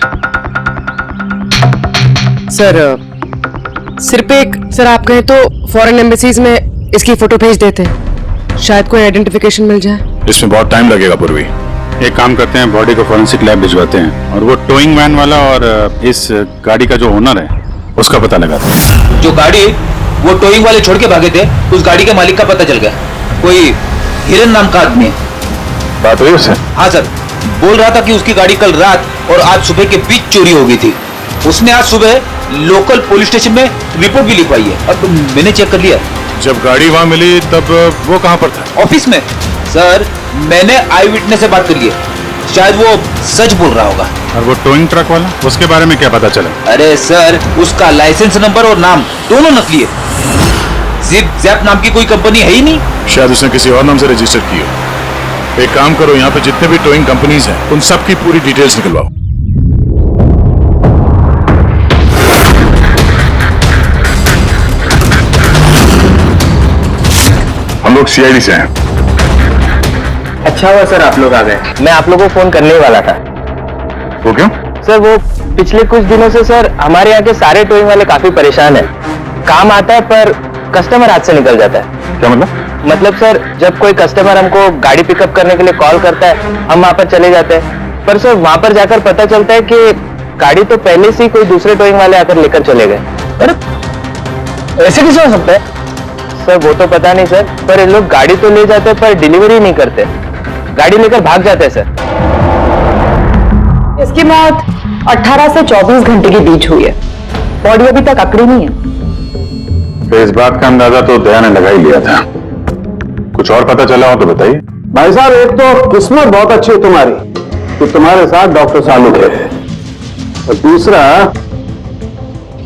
सर सिर पे एक, सर आप कहें तो फॉरेन एम्बेसीज में इसकी फोटो भेज देते हैं, शायद कोई आइडेंटिफिकेशन मिल जाए। इसमें बहुत टाइम लगेगा पूर्वी। एक काम करते हैं, बॉडी को फॉरेंसिक लैब भिजवाते हैं और वो टोइंग वैन वाला और इस गाड़ी का जो ओनर है उसका पता लगाते हैं। जो गाड़ी वो टोइंग वाले छोड़ के भागे थे, उस गाड़ी के मालिक का पता चल गया। कोई हिरन नाम का आदमी है। बात हुई उससे? हाँ सर, बोल रहा था कि उसकी गाड़ी कल रात और आज सुबह के बीच चोरी हो गई थी। उसने आज सुबह लोकल पुलिस स्टेशन में रिपोर्ट भी लिखवाई है। अब मैंने चेक कर लिया। जब गाड़ी वहां मिली तब वो कहां पर था? ऑफिस में। सर मैंने आई विटनेस से बात करी है, शायद वो सच बोल रहा होगा। और वो टोइंग ट्रक वाला, उसके बारे में क्या पता चला? अरे सर उसका लाइसेंस नंबर और नाम दोनों नकली है। जिप जैप नाम की कोई कंपनी है ही नहीं। शायद उसने किसी और नाम से रजिस्टर की हो। एक काम करो, यहाँ पे जितने भी टोइंग कंपनीज हैं उन सब की पूरी डिटेल्स निकलवाओ। हम लोग सीआईडी से हैं। अच्छा हुआ सर आप लोग आ गए, मैं आप लोगों को फोन करने ही वाला था। वो क्यों? सर वो पिछले कुछ दिनों से सर हमारे यहाँ के सारे टोइंग वाले काफी परेशान हैं। काम आता है पर कस्टमर हाथ से निकल जाता है। क्या मतलब? मतलब सर जब कोई कस्टमर हमको गाड़ी पिकअप करने के लिए कॉल करता है, हम वहां पर चले जाते हैं, पर सर वहां पर जाकर पता चलता है कि गाड़ी तो पहले से ही कोई दूसरे टोइंग वाले आकर लेकर चले गए। अरे ऐसे कैसे हो सकता है? सर वो तो पता नहीं सर, पर ये लोग गाड़ी तो ले जाते हैं पर डिलीवरी नहीं करते, गाड़ी लेकर भाग जाते हैं सर। इसकी मौत 18 से 24 घंटे के बीच हुई है। बॉडी अभी तक अकड़ी नहीं है। तो इस बात का अंदाजा तो दया ने लगा ही लिया था। कुछ और पता चला हो तो बताइए। भाई साहब एक तो किस्मत बहुत अच्छी है तुम्हारी कि तुम्हारे साथ डॉक्टर सालू थे, और दूसरा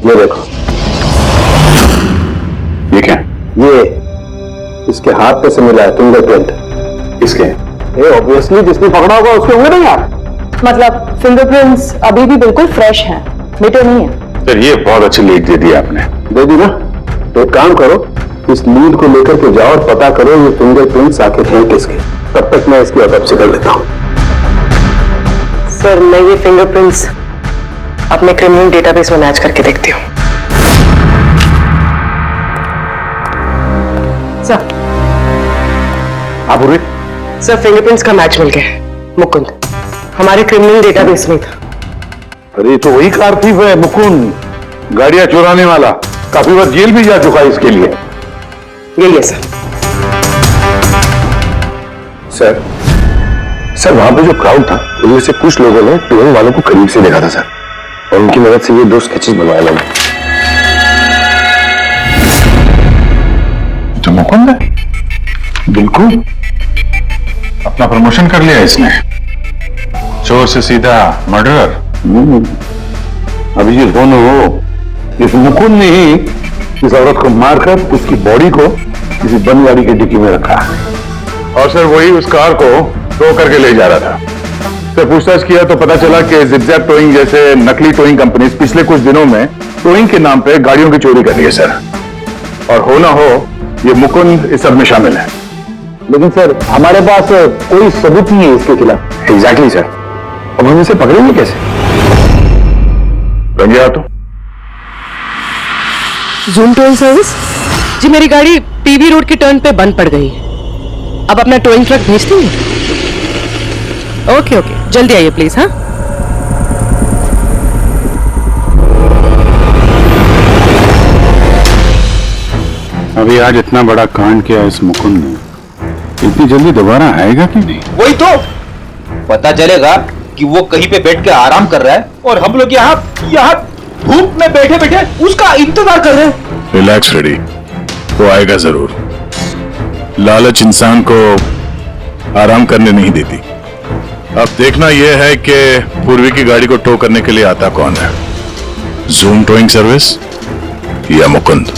ये देखो। ये क्या? ये इसके हाथ पे से मिला है फिंगरप्रिंट। किसके? ये ऑब्वियसली जिसने पकड़ा होगा उसके होंगे नहीं यार। मतलब फिंगरप्रिंट्स अभी भी बिल्कुल फ्रेश हैं, मिटे नहीं है। सर ये बहुत अच्छी लीड दे दी आपने। दे दी ना? तो एक काम करो, इस लीड को लेकर के जाओ और पता करो ये फिंगरप्रिंट्स आखिर हैं किसके। तब तक मैं इसकी ऑटोप्सी कर लेता हूं। सर मैं ये फिंगरप्रिंट्स अपने क्रिमिनल डेटाबेस में मैच करके देखती हूँ। सर आप बोलिए। सर फिंगरप्रिंट्स का मैच मिल गया। मुकुंद हमारे क्रिमिनल डेटाबेस में था। अरे तो वही कार थी वह मुकुंद, गाड़ियां चुराने वाला, काफी बार जेल भी जा चुका है इसके लिए। यही है सर। सर वहां पे जो क्राउड था उनमें से कुछ लोगों ने टोइंग वालों को करीब से देखा था सर, और उनकी मदद से ये 2 स्केचेस बनवाए मैंने। तो मुकुंद है? बिल्कुल, अपना प्रमोशन कर लिया इसने। चोर से सीधा मर्डरर। अभिजीत कौन हो? इस मुकुंद ने ही इस औरत को मारकर उसकी बॉडी को किसी बंद गाड़ी की डिक्की में रखा और सर वही उस कार को टो करके ले जा रहा था। सर पूछताछ किया तो पता चला कि जिप-जैप टोइंग जैसे नकली टोइंग कंपनी पिछले कुछ दिनों में टोइंग के नाम पे गाड़ियों की चोरी कर रही है सर, और हो ना हो ये मुकुंद इस सब में शामिल है। लेकिन सर हमारे पास कोई सबूत नहीं है इसके खिलाफ। एग्जैक्टली सर, अब हम इसे पकड़ेंगे कैसे? रंगे हाथों। जूम टोइंग सर्विस जी, मेरी गाड़ी पीवी रोड के टर्न पे बंद पड़ गई है। अब अपना टोइंग ट्रक भेज देंगे? ओके ओके, जल्दी आइए प्लीज। हाँ, अभी आज इतना बड़ा कांड किया इस मुकुंद ने, इतनी जल्दी दोबारा आएगा कि नहीं? वही तो पता चलेगा कि वो कहीं पे बैठ के आराम कर रहा है और हम लोग यहाँ यहाँ धूप में बैठे बैठे उसका इंतजार कर रहे हैं। रिलैक्स रेडी, वो आएगा जरूर। लालच इंसान को आराम करने नहीं देती। अब देखना यह है कि पूर्वी की गाड़ी को टो करने के लिए आता कौन है, जूम टोइंग सर्विस या मुकुंद।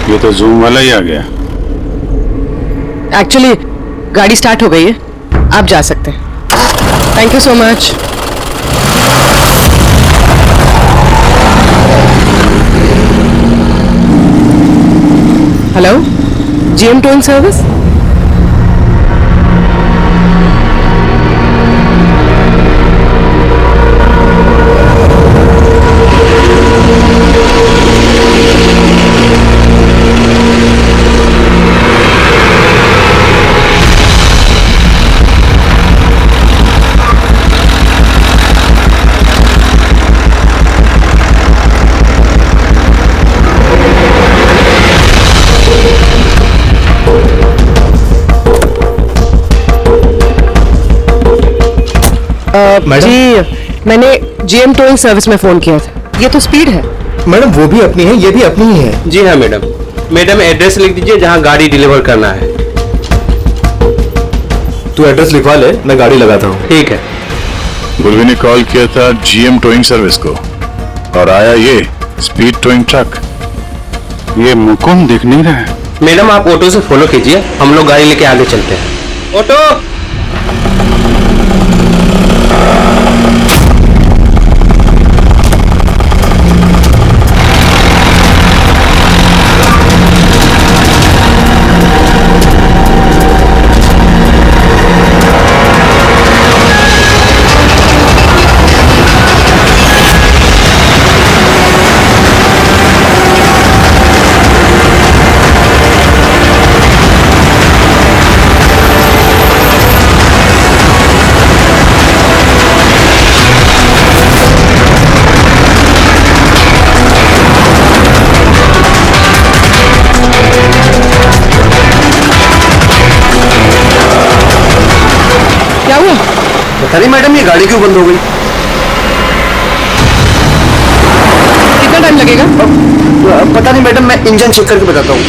ये तो जूम वाला ही आ गया। एक्चुअली गाड़ी स्टार्ट हो गई है, आप जा सकते हैं। Thank you so much. Hello, GM towing service. जी, मैंने जीएम टोइंग सर्विस में फोन किया था। ये तो स्पीड है। मैडम वो भी अपनी है, ये भी अपनी ही है। जी हाँ मैडम। मैडम एड्रेस लिख दीजिए जहाँ गाड़ी डिलीवर करना है। तू एड्रेस लिखवा ले, मैं गाड़ी लगाता हूँ। ठीक है। पूर्वी ने कॉल किया था जीएम टोइंग सर्विस को और आया ये स्पीड टोइंग ट्रक। ये मुकुंद दिख नहीं रहा है। मैडम आप ऑटो से फॉलो कीजिए, हम लोग गाड़ी लेके आगे चलते हैं। ऑटो। पता नहीं मैडम ये गाड़ी क्यों बंद हो गई। कितना टाइम लगेगा? पता नहीं मैडम, मैं इंजन चेक करके बताता हूँ।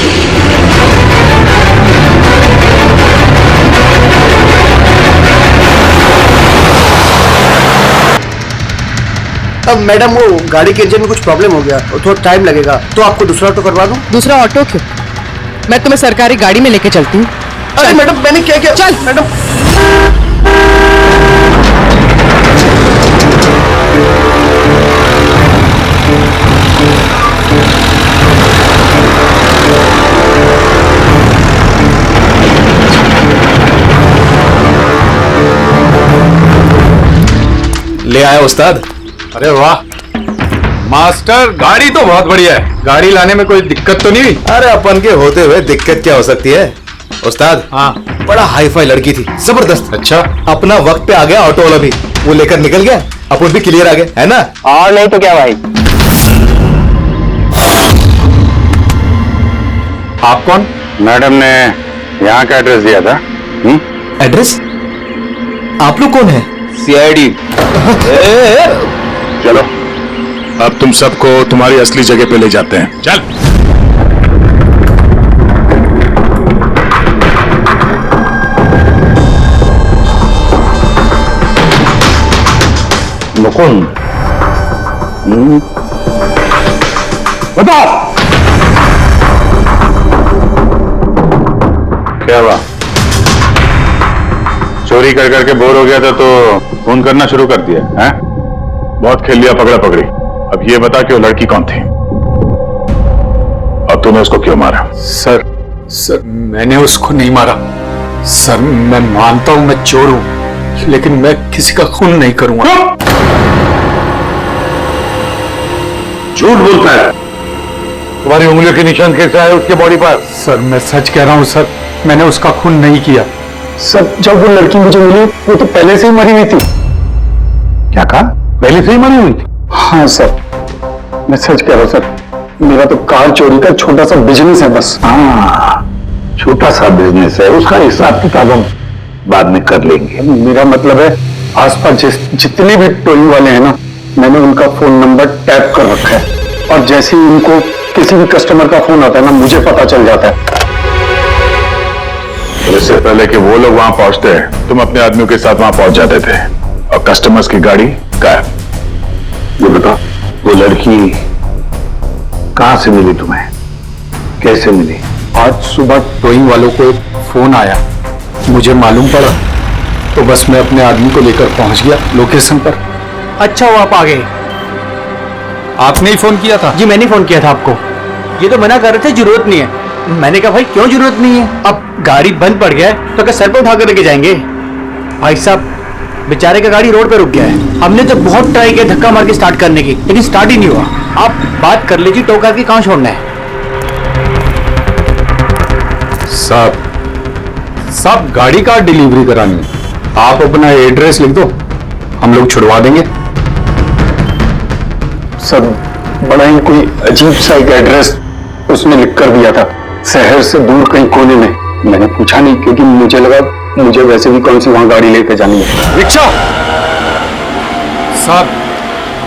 अब मैडम वो गाड़ी के इंजन में कुछ प्रॉब्लम हो गया और थोड़ा टाइम लगेगा, तो आपको दूसरा ऑटो करवा दूं? दूसरा ऑटो क्यों? मैं तुम्हें सरकारी गाड़ी में लेके चलती हूँ। अरे मैडम मैंने क्या किया? चल मैडम। ले आया उस्ताद। अरे वाह मास्टर, गाड़ी तो बहुत बढ़िया है। गाड़ी लाने में कोई दिक्कत तो नहीं हुई? अरे अपन के होते हुए दिक्कत क्या हो सकती है उस्ताद? हाँ, बड़ा हाई फाई लड़की थी, जबरदस्त। अच्छा, अपना वक्त पे आ गया ऑटो वाला भी, वो लेकर निकल गया, अपन भी क्लियर आ गए, है ना? और नहीं तो क्या भाई। आप कौन? मैडम ने यहाँ का एड्रेस दिया था। एड्रेस? आप लोग कौन है? सीआईडी। चलो अब तुम सबको तुम्हारी असली जगह पे ले जाते हैं। चल। मुकुंद, बता क्या हुआ? चोरी कर करके बोर हो गया था तो फोन करना शुरू कर दिया है? बहुत खेल लिया पकड़ा पकड़ी। अब ये बता कि वो लड़की कौन थी और तूने उसको क्यों मारा? सर मैंने उसको नहीं मारा। सर मैं मानता हूं मैं चोर हूं, लेकिन मैं किसी का खून नहीं करूंगा। झूठ बोलता है। तुम्हारी उंगलियों के निशान कैसे आए उसके बॉडी पर? सर मैं सच कह रहा हूं सर, मैंने उसका खून नहीं किया। सर जब वो लड़की मुझे मिली वो तो पहले से ही मरी हुई थी। क्या कहा? पहले से ही मरी हुई थी? हाँ सर, मैं सच कह रहा हूँ सर। मेरा तो कार चोरी का छोटा सा बिजनेस है बस। हाँ, छोटा सा बिजनेस है, उसका हिसाब किताब हम बाद में कर लेंगे। मेरा मतलब है आसपास जितने भी टोली वाले हैं ना, मैंने उनका फोन नंबर टैप कर रखा है और जैसे ही उनको किसी भी कस्टमर का फोन आता है ना, मुझे पता चल जाता है। इससे पहले कि वो लोग वहां पहुंचते हैं तुम अपने आदमियों के साथ वहां पहुंच जाते थे और कस्टमर्स की गाड़ी गायब। ये बता, वो लड़की कहां से मिली तुम्हें? कैसे मिली? आज सुबह टोइंग वालों को एक फोन आया, मुझे मालूम पड़ा तो बस मैं अपने आदमी को लेकर पहुंच गया लोकेशन पर। अच्छा वो आप आ गए। आपने ही फोन किया था? जी मैंने फोन किया था आपको। ये तो मना कर रहे थे जरूरत नहीं है। मैंने कहा भाई क्यों जरूरत नहीं है, अब गाड़ी बंद पड़ गया है तो क्या सर पे उठा कर लेके जाएंगे? भाई साहब बेचारे का गाड़ी रोड पे रुक गया है। हमने तो बहुत ट्राई किया धक्का मार के स्टार्ट करने की, लेकिन स्टार्ट ही नहीं हुआ। आप बात कर लीजिए, टो करके कहां छोड़ना है? साहब गाड़ी का डिलीवरी करानी है, आप अपना एड्रेस लिख दो, हम लोग छुड़वा देंगे। सर बड़ा ही कोई अजीब सा एक एड्रेस उसने लिख कर दिया था, शहर से दूर कहीं कोने में। मैंने पूछा नहीं क्योंकि मुझे लगा मुझे वैसे भी कौन सी वहां गाड़ी लेकर जानी है। रिक्शा साहब,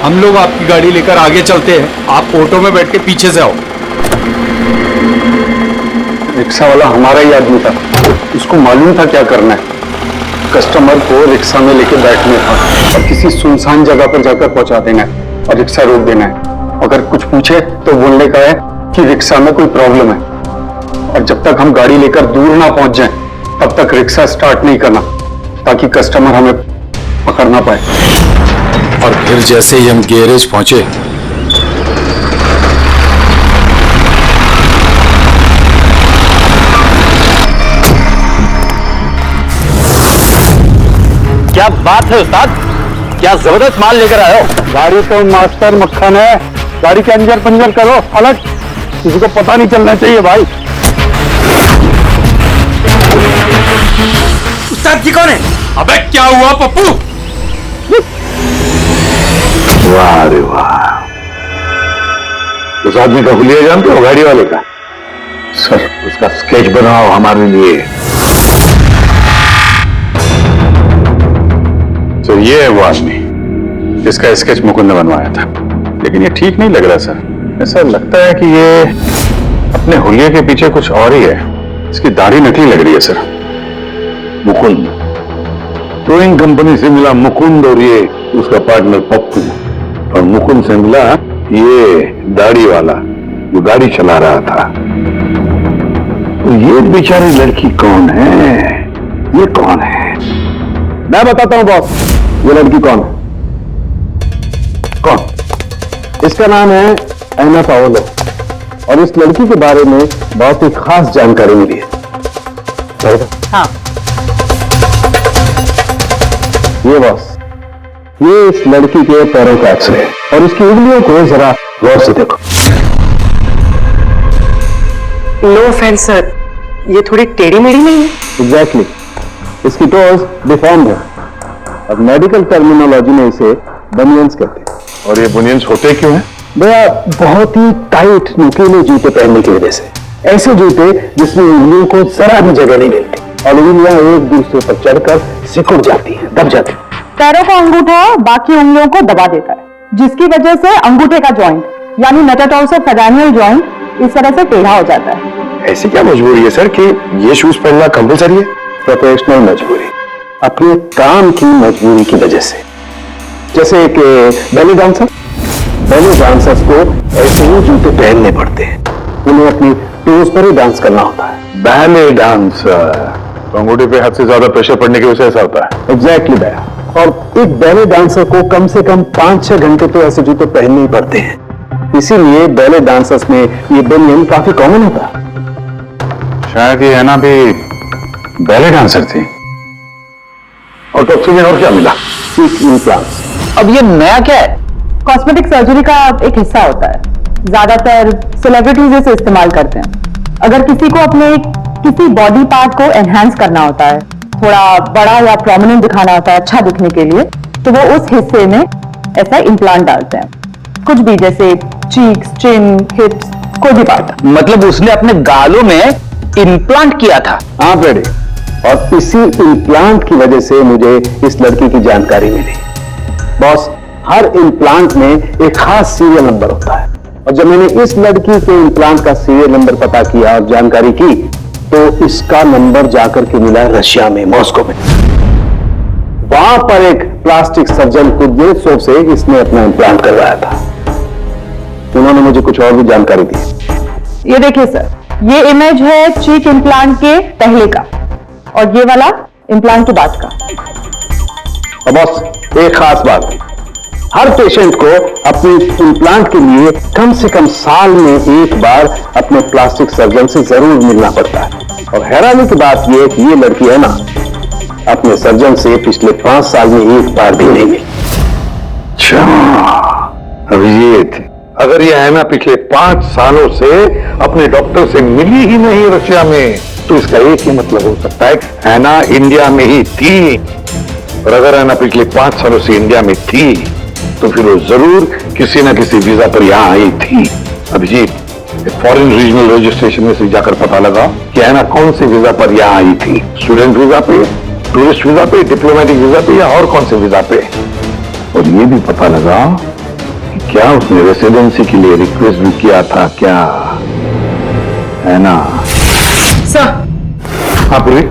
हम लोग आपकी गाड़ी लेकर आगे चलते हैं, आप ऑटो में बैठ के पीछे से आओ। रिक्शा वाला हमारा ही आदमी था, उसको मालूम था क्या करना है। कस्टमर को रिक्शा में लेके बैठने था और किसी सुनसान जगह पर जाकर पहुंचा देना है और रिक्शा रोक देना है। अगर कुछ पूछे तो बोलने का है कि रिक्शा में कोई प्रॉब्लम है, और जब तक हम गाड़ी लेकर दूर ना पहुंच जाएं तब तक रिक्शा स्टार्ट नहीं करना, ताकि कस्टमर हमें पकड़ ना पाए। और फिर जैसे ही हम गैरेज पहुंचे, क्या बात है उस्ताद, क्या जबरदस्त माल लेकर आए हो। गाड़ी तो मास्टर मक्खन है, गाड़ी के अंजर पंजर करो अलग, किसी को पता नहीं चलना चाहिए भाई। उस्ताद जी कौन है? अबे क्या हुआ पप्पू? वाह रे वाह, उस आदमी का हुलिया जानते हो, गाड़ी वाले का? सर उसका स्केच बनाओ हमारे लिए। तो ये है वो आदमी जिसका स्केच मुकुंद ने बनवाया था, लेकिन ये ठीक नहीं लग रहा सर। ऐसा लगता है कि ये अपने हुलिये के पीछे कुछ और ही है। इसकी दाढ़ी नकली लग रही है सर। मुकुंद टोइंग कंपनी से मिला मुकुंद और ये उसका पार्टनर पप्पू, और मुकुंद से मिला ये दाढ़ी वाला जो गाड़ी चला रहा था। तो ये बेचारी लड़की कौन है? ये कौन है? मैं बताता हूं बॉस, ये लड़की कौन है। कौन? इसका नाम है एना पाओलो, और इस लड़की के बारे में बहुत ही खास जानकारी मिली है। हाँ ये बॉस, ये इस लड़की के पैरों का एक्सरे और इसकी उंगलियों को जरा गौर से देखो। नो ऑफेंस सर, ये थोड़ी टेढ़ी मेढ़ी नहीं है? एग्जैक्टली, इसकी टोज डिफॉर्म्ड है और मेडिकल टर्मिनोलॉजी में इसे बनियंस कहते हैं। और ये बुनियंस होते क्यों हैं? भैया बहुत ही टाइट नुकीले जूते पहनने की वजह से, ऐसे जूते जिसमें उंगलियों को जरा भी जगह नहीं मिलती और उंगलियां एक दूसरे पर चढ़कर सिकुड़ जाती हैं, दब जाती हैं। पैरों का अंगूठा बाकी उंगलियों को दबा देता है, जिसकी वजह से अंगूठे का जॉइंट यानी मेटाटार्सोफेरेनियल जॉइंट इस तरह से टेढ़ा हो जाता है। ऐसी क्या मजबूरी है सर कि ये शूज पहनना कंपलसरी है? प्रोफेशनल मजबूरी, अपने काम की मजबूरी की वजह से। जैसे एक बैले डांसर्स को ऐसे ही जूते पहनने पड़ते हैं, उन्हें अपनी टोज पर ही डांस करना होता है। बैले डांसर अंगूठे पे हद से ज्यादा प्रेशर पड़ने की वजह से ऐसा होता है। एग्जैक्टली भैया, और एक बैले डांसर को कम से कम 5-6 घंटे तो ऐसे जूते पहनने ही पड़ते हैं। इसीलिए बैले डांसर्स में ये बनियन काफी कॉमन होता है। शायद ये हैना भी बैले डांसर थी। ऑटोप्सी में और क्या मिला? चीक इम्प्लांट्स। अब ये नया क्या है? कॉस्मेटिक सर्जरी का एक हिस्सा होता है, ज्यादातर सेलिब्रिटीज इसे इस्तेमाल करते हैं। अगर किसी को अपने किसी बॉडी पार्ट को एनहांस करना होता है, थोड़ा बड़ा या प्रोमिनेंट दिखाना होता है अच्छा दिखने के लिए, तो वो उस हिस्से में ऐसा इम्प्लांट डालते हैं। कुछ भी, जैसे चीक्स, चिन, हिप्स, कोई भी पार्ट। मतलब उसने अपने गालों में इम्प्लांट किया था? हाँ बेटे, और इसी इम्प्लांट की वजह से मुझे इस लड़की की जानकारी मिली। बॉस, हर इम्प्लांट में एक खास सीरियल नंबर होता है, और जब मैंने इस लड़की के इम्प्लांट का सीरियल नंबर पता किया और जानकारी की, तो इसका नंबर जाकर के मिला रशिया में, मॉस्को में। वहां पर एक प्लास्टिक सर्जन कुद्नेत्सोव से इसने अपना इम्प्लांट करवाया था। उन्होंने मुझे कुछ और भी जानकारी दी। ये देखिए सर, ये इमेज है चीक इम्प्लांट के पहले का, और ये वाला इम्प्लांट के बाद का। और बॉस, एक खास बात, हर पेशेंट को अपने इम्प्लांट के लिए कम से कम साल में एक बार अपने प्लास्टिक सर्जन से जरूर मिलना पड़ता है। और हैरानी की बात यह है कि ये लड़की है ना, अपने सर्जन से पिछले 5 साल में एक बार भी नहीं मिली। अच्छा, अभिजीत, अगर ये हैना पिछले 5 सालों से अपने डॉक्टर से मिली ही नहीं रशिया में, तो इसका एक ही मतलब हो सकता है, हैना इंडिया में ही थी। और अगर हैना पिछले 5 सालों से इंडिया में थी, तो फिर वो जरूर किसी न किसी वीजा पर यहां आई थी। अभिजीत, फॉरेन रीजनल रजिस्ट्रेशन में से जाकर पता लगा कि हैना कौन से वीजा पर यहां आई थी। स्टूडेंट वीजा पे, टूरिस्ट वीजा पे, डिप्लोमेटिक वीजा पे, या और कौन से वीजा पे। और ये भी पता लगा कि क्या उसने रेसिडेंसी के लिए रिक्वेस्ट भी किया था क्या, है ना? सर, हाँ पूरी।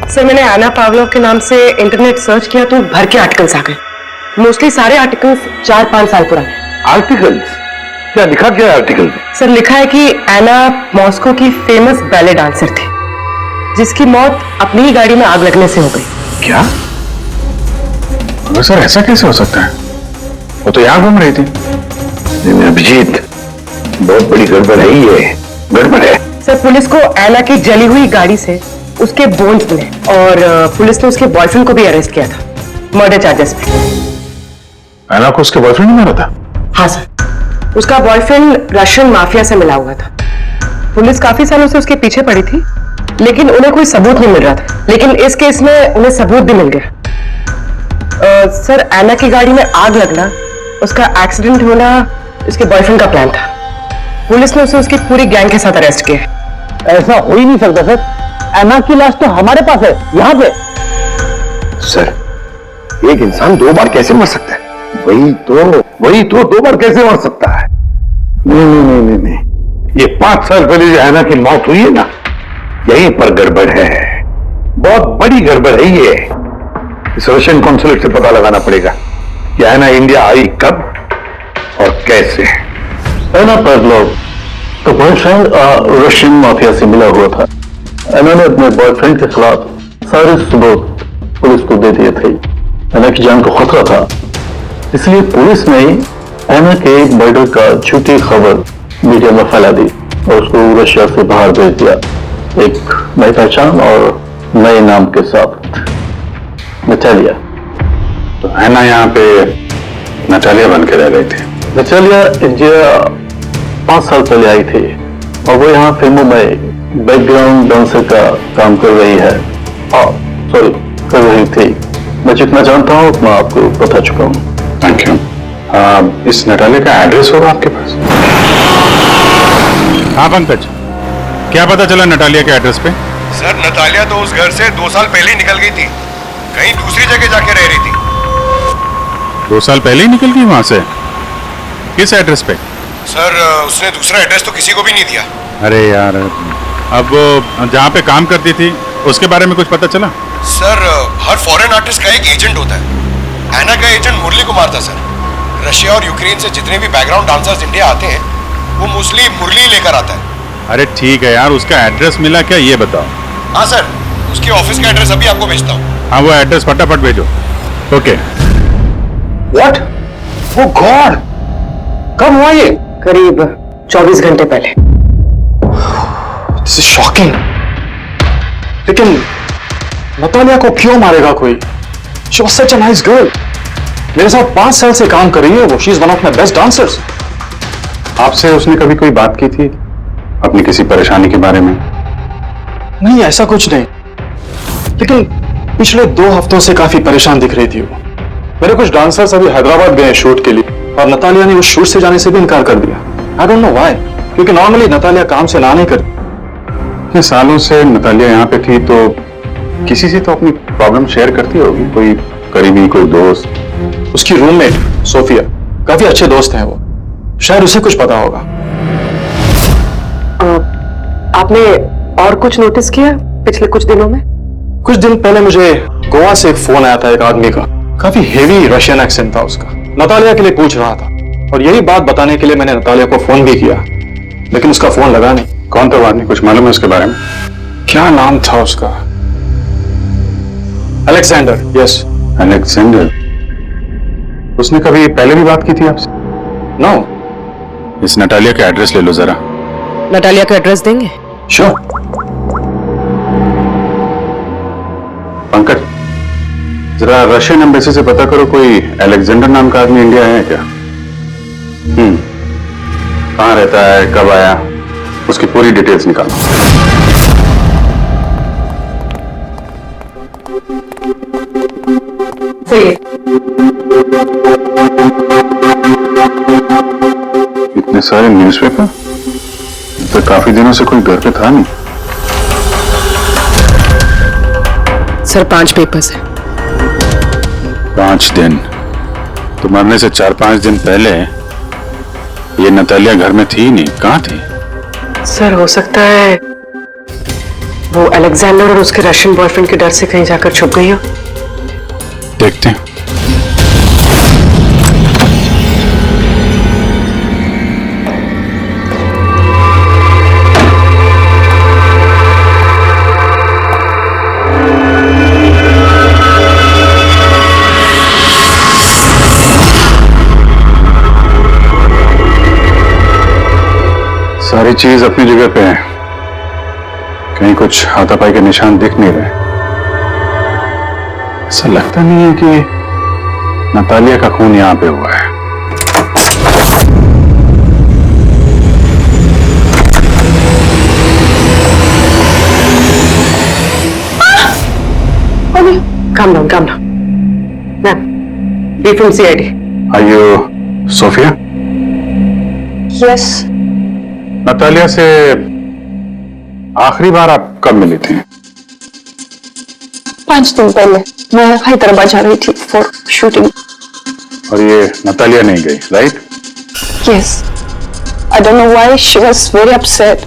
सर, मैंने आना पावलोव के नाम से इंटरनेट सर्च किया तो भर के आर्टिकल्स आ गए। मोस्टली सारे आर्टिकल्स 4-5 साल पुराने। आर्टिकल्स? क्या लिखा, क्या आर्टिकल में? सर, लिखा है कि एना मॉस्को की फेमस बैले डांसर थी, जिसकी मौत अपनी ही गाड़ी में आग लगने से हो गई। क्या? सर ऐसा कैसे हो सकता है? वो तो यहां घूम रही थी। अभिजीत, बहुत बड़ी गड़बड़ है ये, गड़बड़ है। सर, पुलिस को एना की जली हुई गाड़ी से उसके बोन्स मिले, और पुलिस ने उसके बॉयफ्रेंड को भी अरेस्ट किया था मर्डर चार्जेस पे। हैना को उसके बॉयफ्रेंड ने मारा था? हाँ सर, उसका बॉयफ्रेंड रशियन माफिया से मिला हुआ था। पुलिस काफी सालों से उसके पीछे पड़ी थी, लेकिन उन्हें कोई सबूत नहीं मिल रहा था। लेकिन इस केस में उन्हें सबूत भी मिल गया। सर, एना की गाड़ी में आग लगना, उसका एक्सीडेंट होना इसके बॉयफ्रेंड का प्लान था। पुलिस ने उसे उसकी पूरी गैंग के साथ अरेस्ट किया। ऐसा हो ही नहीं सकता सर, एना की लाश तो हमारे पास है, यहाँ पे। सर, एक इंसान 2 बार कैसे मर सकता है? वही तो 2 बार कैसे मर सकता है? नहीं, ये 5 साल पहले जो हैना की मौत हुई है ना, यहीं पर गड़बड़ है, बहुत बड़ी गड़बड़ है ये। इस रशियन कॉन्सुलेट से पता लगाना पड़ेगा कि हैना इंडिया आई कब और कैसे। हैना पावलोव का बॉयफ्रेंड रशियन माफिया से मिला हुआ था। हैना ने अपने बॉयफ्रेंड के खिलाफ सारे सबूत पुलिस को दे दिए थे। हैना की जान को खतरा था, इसलिए पुलिस ने हैना के मर्डर का झूठी खबर मीडिया में फैला दी और उसको रशिया से बाहर भेज दिया, एक नई पहचान और नए नाम के साथ, नटालिया। तो हैना यहाँ पे नटालिया बन के रह रही थी। नटालिया इंडिया 5 साल पहले आई थी, और वो यहाँ फिल्मों में बैकग्राउंड डांसर का काम कर रही है। कर रही थी। मैं जितना जानता हूँ उतना आपको बता चुका हूँ। Thank you. इस नटालिया का एड्रेस होगा आपके पास? हाँ पंकज, क्या पता चला नटालिया के एड्रेस पे? सर, नतालिया तो उस घर से 2 साल पहले ही निकल गई थी, कहीं दूसरी जगह जाके रह रही थी। 2 साल पहले ही निकल गई वहां से? किस एड्रेस पे? सर, उसने दूसरा एड्रेस तो किसी को भी नहीं दिया। अरे यार, अब वो जहाँ पे काम करती थी उसके बारे में कुछ पता चला? सर, हर फॉरेन आर्टिस्ट का एक एजेंट होता है। एना का एजेंट मुरली कुमार था सर। रशिया और यूक्रेन से जितने भी बैकग्राउंड डांसर्स इंडिया आते हैं, वो मोस्टली मुरली लेकर आता है। अरे ठीक है यार, उसका एड्रेस मिला क्या ये बताओ। हाँ सर, उसके ऑफिस का एड्रेस अभी आपको भेजता हूँ। हाँ, वो एड्रेस फटाफट भेजो। ओके। व्हाट? ओ गॉड, कब हुआ ये? करीब 24 घंटे पहले। This is shocking. लेकिन नतालिया को क्यों मारेगा कोई? She was such a nice girl. मेरे साथ 5 साल से काम कर रही है वो। She is one of my best dancers. आपसे उसने कभी कोई बात की थी अपनी किसी परेशानी के बारे में? नहीं, ऐसा कुछ नहीं, लेकिन पिछले 2 हफ्तों से काफी परेशान दिख रही थी वो। मेरे कुछ डांसर्स अभी हैदराबाद गए शूट के लिए और नतालिया ने उस शूट से जाने से भी इनकार कर दिया। आई डोंट नो व्हाई, क्योंकि नॉर्मली नतालिया काम से ना नहीं करती। इतने सालों से नतालिया यहाँ पे थी तो किसी से तो अपनी प्रॉब्लम शेयर करती होगी, कोई करीबी, कोई दोस्त। उसकी रूममेट सोफिया, काफी अच्छे दोस्त हैं वो, शायद उसे कुछ पता होगा। आपने और कुछ नोटिस किया पिछले कुछ दिनों में? कुछ दिन पहले मुझे गोवा से एक फोन आया था एक आदमी का। काफी हेवी रशियन एक्सेंट था उसका। नतालिया के लिए पूछ रहा था और यही बात बताने के लिए मैंने नतालिया को फोन भी किया, लेकिन उसका फोन लगा नहीं। कौन था वो आदमी, कुछ मालूम है उसके बारे में? क्या नाम था उसका? अलेक्जेंडर। Yes, Alexander. उसने कभी पहले भी बात की थी आपसे? नो। इस नटालिया का एड्रेस ले लो जरा। नटालिया का एड्रेस देंगे? श्योर। पंकज, जरा रशियन एम्बेसी से पता करो कोई अलेक्जेंडर नाम का आदमी इंडिया है क्या? कहाँ रहता है, कब आया, उसकी पूरी डिटेल्स निकालो। सही। इतने सारे न्यूज़पेपर, तो काफी दिनों से कोई घर पे था नहीं। सर 5 पेपर्स हैं। 5 दिन? तो मरने से 4-5 दिन पहले ये नतालिया घर में थी नहीं, कहाँ थी? सर हो सकता है वो अलेक्जेंडर और उसके रशियन बॉयफ्रेंड के डर से कहीं जाकर छुप गई हो। देखते हैं। सारी चीज अपनी जगह पे है, कहीं कुछ हाथापाई के निशान दिख नहीं रहे। ऐसा लगता नहीं है कि नतालिया का खून यहां पे हुआ है। Calm down, calm down. Ma'am, we from CID. Are you Sophia? Yes, Natalia से आखिरी बार आप कब मिली थी? 5 दिन पहले मैं हैदराबाद जा रही थी फॉर शूटिंग। और ये नतालिया नहीं गई, right? Yes, I don't know why she was very upset.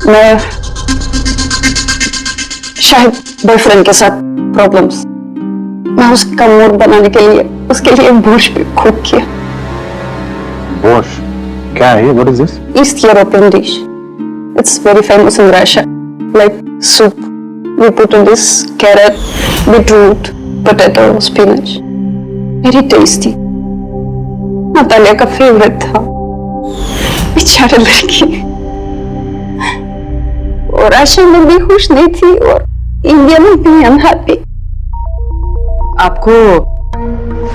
मैं शायद बॉयफ्रेंड के साथ प्रॉब्लम्स, मैं उसका मूड बनाने के लिए उसके लिए बोर्श भी कुक किया। बोर्श क्या है ये? What is this? East European dish. It's very famous in Russia. Like soup. We put in this carrot, beetroot, potato, spinach. Very tasty. Natalia का फेवरेट था। बेचारे लड़की। और रशिया में भी खुश नहीं थी और इंडिया में भी अनहैप्पी। आपको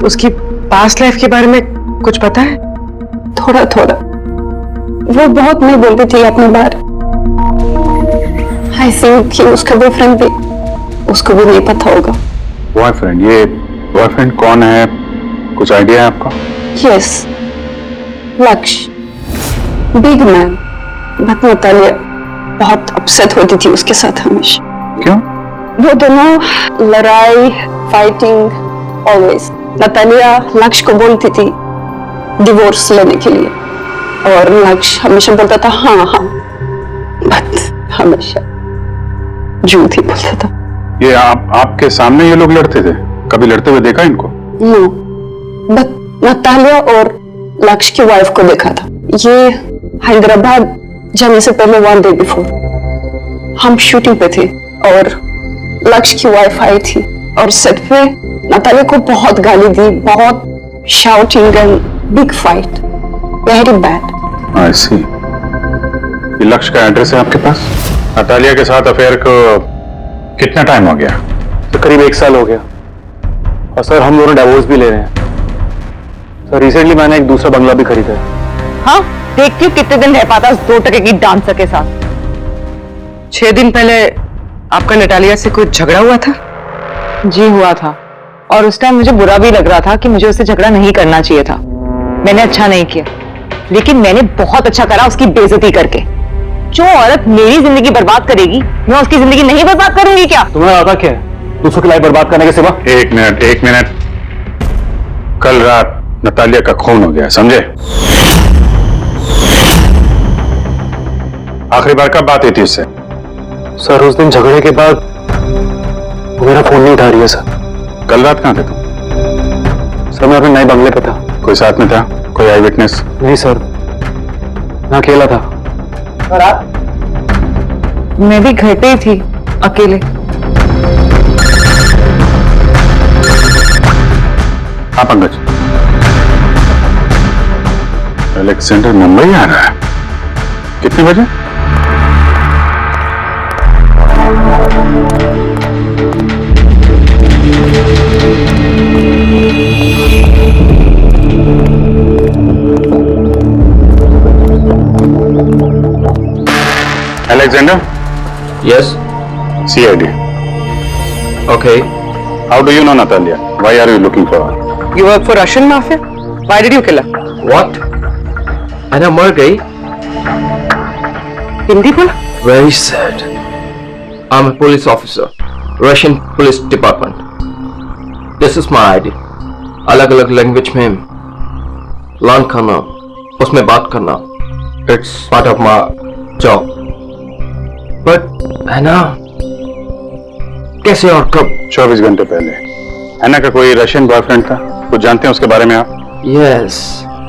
उसकी पास्ट लाइफ के बारे में कुछ पता है? थोड़ा थोड़ा। वो बहुत नहीं बोलती थी अपने बारे। आई थिंक कि उसका बॉयफ्रेंड भी उसको भी नहीं पता होगा। बॉयफ्रेंड? ये बॉयफ्रेंड कौन है, कुछ आइडिया है आपका? यस, लक्ष्य, बिग मैन। बट नतालिया बहुत अपसेट होती थी उसके साथ हमेशा। क्यों? वो दोनों लड़ाई, फाइटिंग ऑलवेज। नतालिया लक्ष्य को बोलती थी डिवोर्स लेने के लिए और लक्ष्य हमेशा बोलता था हाँ हाँ, बट हमेशा झूठ ही बोलता था। ये आपके सामने ये लोग लड़ते थे? कभी लड़ते हुए देखा इनको? नो, बट नतालिया और लक्ष्य की वाइफ को देखा था। ये हैदराबाद जाने से पहले 1 डे बिफोर हम शूटिंग पे थे और लक्ष्य की वाइफ आई थी और सेट पे नतालिया को बहुत गाली दी, बहुत shouting and big fight, very bad. I see. ये लक्ष्य का एड्रेस है आपके पास? नतालिया के साथ अफेयर को कितना टाइम हो गया? तो करीब 1 साल हो गया। और सर हम दोनों डिवोर्स भी ले रहे हैं। सर रिसेंटली मैंने एक दूसरा बंगला भी खरीदा है। हाँ, देखती हूँ कितने दिन रह पाता उस 2 टके की डांसर के साथ। 6 दिन पहले आपका नटालिया से कोई झगड़ा हुआ था? जी हुआ था, और उस टाइम मुझे बुरा भी लग रहा था कि मुझे उससे झगड़ा नहीं करना चाहिए था। मैंने अच्छा नहीं किया, लेकिन मैंने बहुत अच्छा करा उसकी बेइज्जती करके। जो औरत मेरी जिंदगी बर्बाद करेगी, मैं उसकी जिंदगी नहीं बर्बाद करूंगी क्या? तुम्हें आता क्या है दूसरों की लाइफ बर्बाद करने के सिवा? एक मिनट। कल रात नतालिया का खून हो गया, समझे? आखिरी बार कब बात हुई थी उससे? सर उस दिन झगड़े के बाद वो मेरा फोन नहीं उठा रही है सर। कल रात कहां थे तुम? सर मैं अपने नए बंगले पे था। कोई साथ में था? कोई आई विटनेस? नहीं सर, मैं अकेला था। और आप? मैं भी घर पे ही थी, अकेले। हाँ पंकज, अलेक्जेंडर मुंबई आ रहा है। कितने बजे? Alexander? Yes. CID. Okay. How do you know Natalia? Why are you looking for her? You work for Russian mafia? Why did you kill her? What? Anna मर गई? हिंदी बोला? Very sad. I'm a police officer, Russian Police Department. This is my ID. अलग-अलग language में learn करना, उसमें बात करना, it's part of my job. But Anna, कैसे और कब? 24 घंटे पहले एना का कोई रशियन बॉयफ्रेंड था? कुछ जानते हैं उसके बारे में आप? Yes,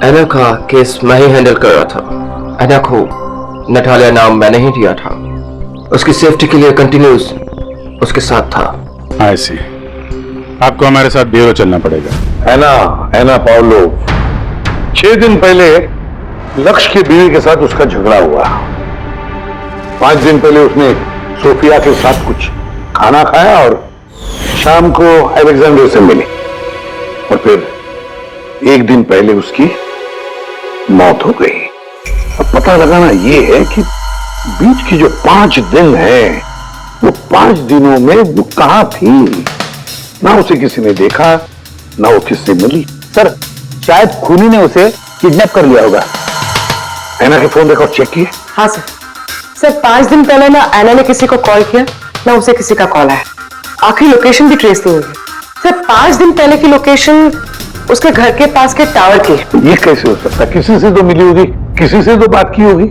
एना का केस मैं ही हैंडल कर रहा था। एना को नटालिया नाम मैंने ही दिया था। उसकी सेफ्टी के लिए कंटिन्यूस उसके साथ था। I see. आपको हमारे साथ ब्यूरो चलना पड़ेगा। एना पाउलो, 6 दिन पहले लक्ष्य की बीवी के साथ उसका झगड़ा हुआ। 5 दिन पहले उसने सोफिया के साथ कुछ खाना खाया और शाम को अलेक्जेंडर से मिली, और फिर 1 दिन पहले उसकी मौत हो गई। अब पता लगाना यह है कि बीच की जो 5 दिन हैं, वो 5 दिनों में वो कहां थी। ना उसे किसी ने देखा, ना वो किससे मिली। सर शायद खूनी ने उसे किडनैप कर लिया होगा। एना के फोन रिकॉर्ड चेक किए? हाँ सर। सर 5 दिन पहले ना एना ने किसी को कॉल किया, ना उसे किसी का कॉल आया। आखिरी लोकेशन भी ट्रेस नहीं हुई। सर 5 दिन पहले की लोकेशन उसके घर के पास के टावर की। ये कैसे हो सकता? किसी से तो मिली होगी, किसी से तो बात की होगी,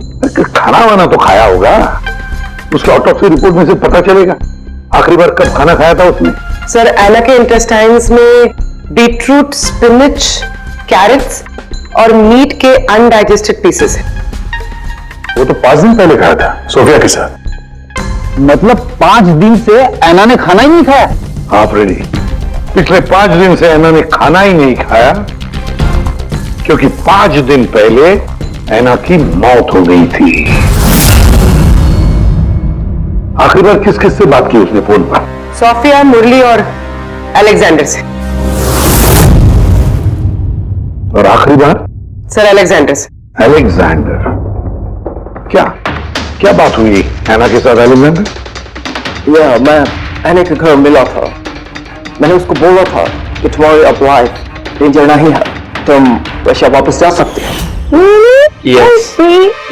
खाना वाना तो खाया होगा। उसके ऑटोप्सी रिपोर्ट में से पता चलेगा आखिरी बार कब खाना खाया था उसने। सर एना के इंटेस्टाइन्स में बीटरूट, स्पिनच, कैरेट्स और मीट के अनडाइजेस्टेड पीसेस हैं। वो तो 5 दिन पहले खाया था सोफिया के साथ। मतलब 5 दिन से एना ने खाना ही नहीं खाया? हाँ फ्रेडी, पिछले 5 दिन से एना ने खाना ही नहीं खाया, क्योंकि 5 दिन पहले एना की मौत हो गई थी। आखिरी बार किस किस से बात की उसने फोन पर? सोफिया, मुरली और अलेक्जेंडर से। और आखिरी बार? सर अलेक्जेंडर से। अलेक्जेंडर? क्या बात हुई एना के साथ अलेक्जेंडर? मैं एना के घर मिला था। मैंने उसको बोला था कि तुम्हारी अब लाइफ डेंजर नहीं है, तुम रशिया वापस जा सकते हो। Yes.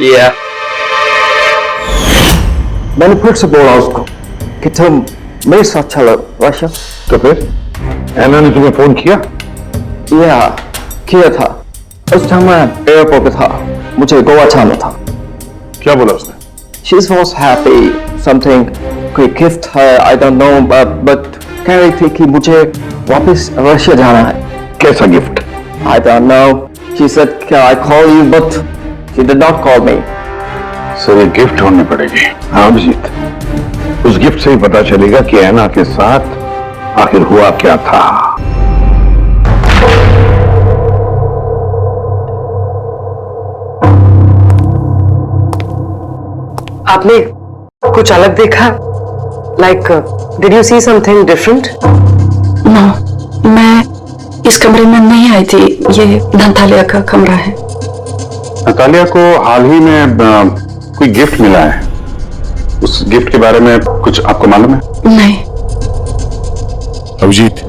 Yeah. मैंने फिर से बोला उसको कि तुम मेरे साथ चलो रशिया। तो फिर एना ने तुम्हें फोन किया? किया था। उस टाइम मैं एयरपोर्ट पे था, मुझे गोवा जाना था। क्या बोला उसने? She was happy, something कोई गिफ्ट है, I don't know, but कह रही थी कि मुझे वापस रशिया जाना है। कैसा gift? I don't know. She said, "Can I call you?" But she did not call me. Sir ये गिफ्ट ढूंढनी पड़ेगी। हाँ अभिजीत, उस गिफ्ट से ही पता चलेगा कि एना के साथ आखिर हुआ क्या था। आपने कुछ अलग देखा? Like did you see something different? No, मैं इस कमरे में नहीं आई थी। ये नतालिया का कमरा है। नतालिया को हाल ही में कोई गिफ्ट मिला है। उस गिफ्ट के बारे में कुछ आपको मालूम है? नहीं। अभिजीत,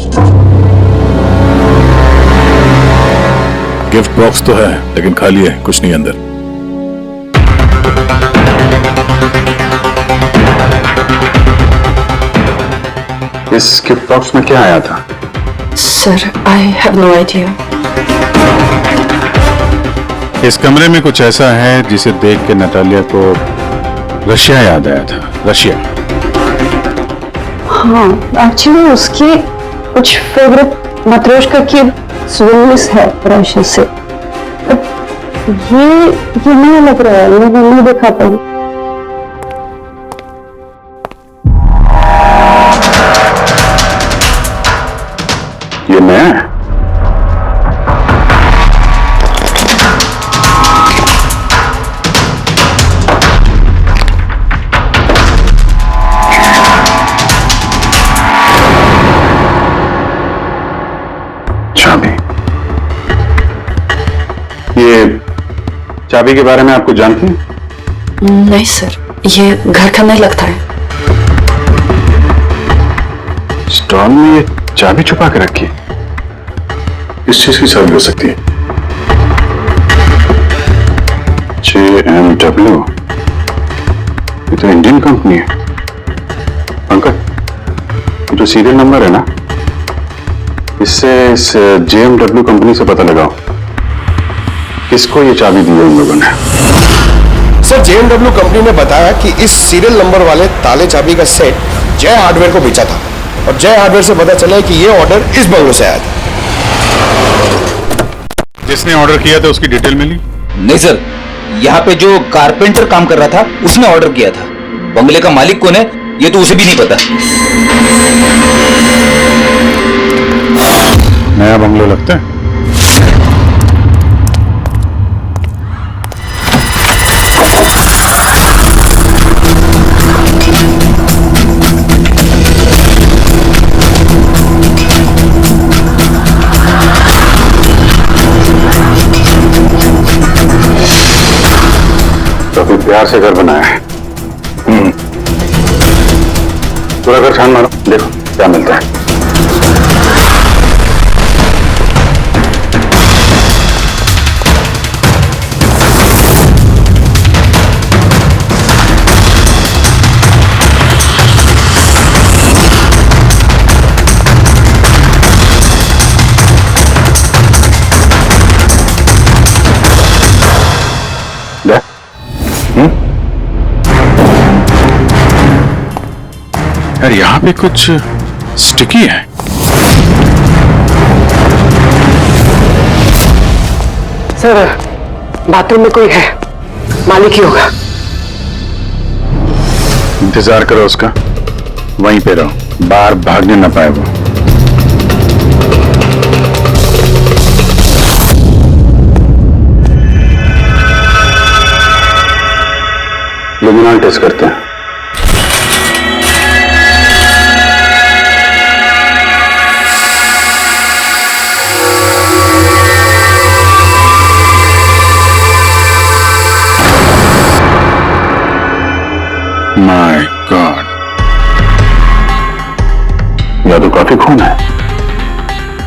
गिफ्ट बॉक्स तो है लेकिन खाली है, कुछ नहीं अंदर। इस गिफ्ट बॉक्स में क्या आया था? Sir, I have no idea. इस कमरे में कुछ ऐसा है जिसे देख के नतालिया को रशिया याद आया था। रशिया? हाँ, एक्चुअली उसकी कुछ फेवरेट मात्रोश्का की स्वीटनेस है रशिया से। ये नहीं लग रहा है, मैं नहीं देखा पाऊँ। ये नया है? चाबी। ये चाबी के बारे में आपको जानती हैं? नहीं सर, ये घर का नहीं लगता है। स्टॉल में ये चाबी छुपा के रखी। इस चीज की चाबी हो सकती है। JMW, ये तो इंडियन कंपनी है। पंकज, ये जो सीरियल नंबर है ना, इससे इस JMW कंपनी से पता लगाओ किसको ये चाबी दी है उन लोगों ने। सर, JMW कंपनी ने बताया कि इस सीरियल नंबर वाले ताले चाबी का सेट जय हार्डवेयर को बेचा था और जय हार्डवेयर से पता चला कि ये ऑर्डर इस बंगलों से आया था। जिसने ऑर्डर किया था उसकी डिटेल मिली? नहीं सर, यहाँ पे जो कारपेंटर काम कर रहा था उसने ऑर्डर किया था। बंगले का मालिक कौन है ये तो उसे भी नहीं पता। नया बंगलो लगता है। काफी प्यार से घर बनाया है। पूरा घर छान मारो, देखो क्या मिलता है। यार यहाँ पे कुछ स्टिकी है। सर, बाथरूम में कोई है, मालिक ही होगा। इंतजार करो उसका, वहीं पे रहो, बाहर भागने ना पाए वो। लुमिनॉल टेस्ट करते हैं। माय गॉड, या तो काफी खून है,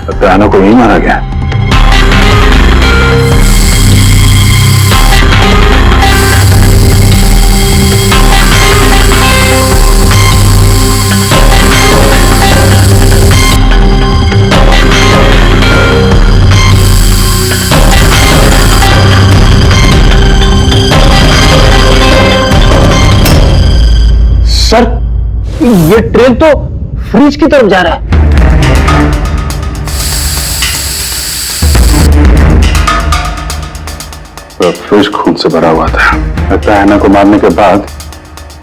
लगता है को यही मारा गया। सर, ये ट्रेन तो फ्रिज की तरफ जा रहा है। फ्रिज खून से भरा हुआ था। लगता है ऐना को मारने के बाद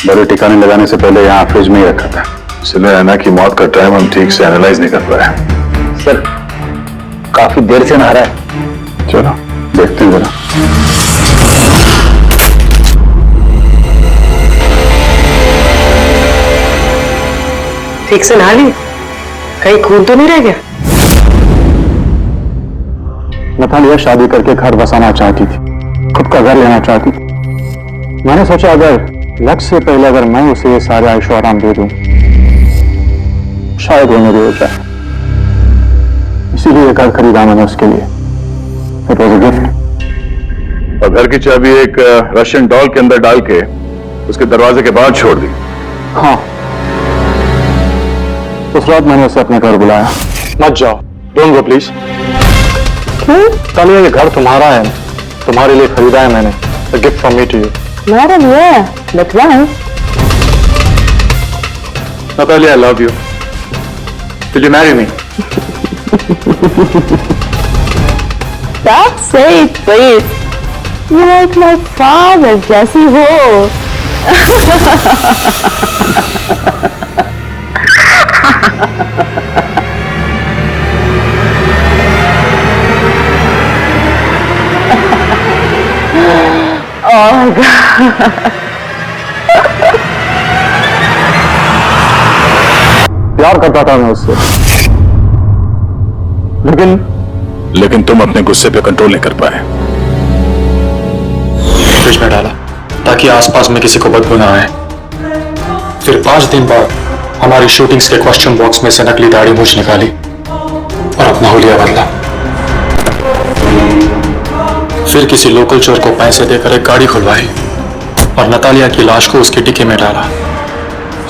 बड़े ठिकाने लगाने से पहले यहाँ फ्रिज में ही रखा था। इसलिए ऐना की मौत का टाइम हम ठीक से एनालाइज नहीं कर पाए। सर, काफी देर से नहा रहा है। चलो देखते हैं जरा। ठीक से नहा ली? कहीं खून तो नहीं रह गया? नतालिया शादी करके घर बसाना चाहती थी, खुद का घर लेना चाहती थी। मैंने सोचा अगर लक्ष्य से पहले अगर मैं उसे ये सारे आयशो आराम दे दूं, शायद वो मेरी हो जाए। इसीलिए घर खरीदा मैंने उसके लिए। It was a gift. और घर की चाबी एक रशियन डॉल के अंदर डाल के उसके दरवाजे के बाहर छोड़ दी। हाँ, उस रात मैंने उसे अपने घर बुलाया। मत जाओ, डोंट गो प्लीज। तालिया, ये घर तुम्हारा है, तुम्हारे लिए खरीदा है मैंने। A gift from me to you. Madam, yeah, but why? Natalia, I love you. Will you marry me? Stop saying it, please. You're like my father, Jesse Ho. Oh my God. प्यार करता था मैं उससे, लेकिन तुम अपने गुस्से पे कंट्रोल नहीं कर पाए। फ्रिज में डाला ताकि आसपास में किसी को बदबू ना आए। फिर 5 दिन बाद हमारी शूटिंग्स के क्वेश्चन बॉक्स में से नकली दाढ़ी मूछ निकाली और अपना हुलिया बदला। फिर किसी लोकल चोर को पैसे देकर एक गाड़ी खुलवाई और नतालिया की लाश को उसके डिक्की में डाला।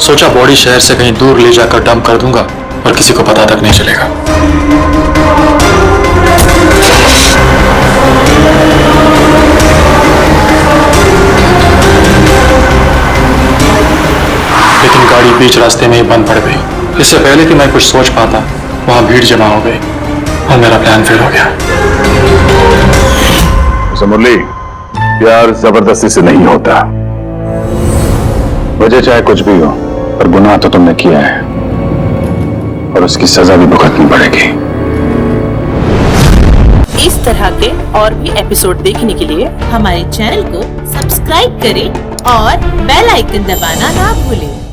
सोचा बॉडी शहर से कहीं दूर ले जाकर डंप कर दूंगा और किसी को पता तक नहीं चलेगा। लेकिन गाड़ी बीच रास्ते में ही बंद पड़ गई। इससे पहले कि मैं कुछ सोच पाता, वहां भीड़ जमा हो गई और मेरा प्लान फेल हो गया। मुरली, प्यार जबरदस्ती से नहीं होता। वजह चाहे कुछ भी हो, पर गुनाह तो तुमने किया है और उसकी सजा भी भुगतनी पड़ेगी। इस तरह के और भी एपिसोड देखने के लिए हमारे चैनल को सब्सक्राइब करें और बेल आइकन दबाना ना भूलें।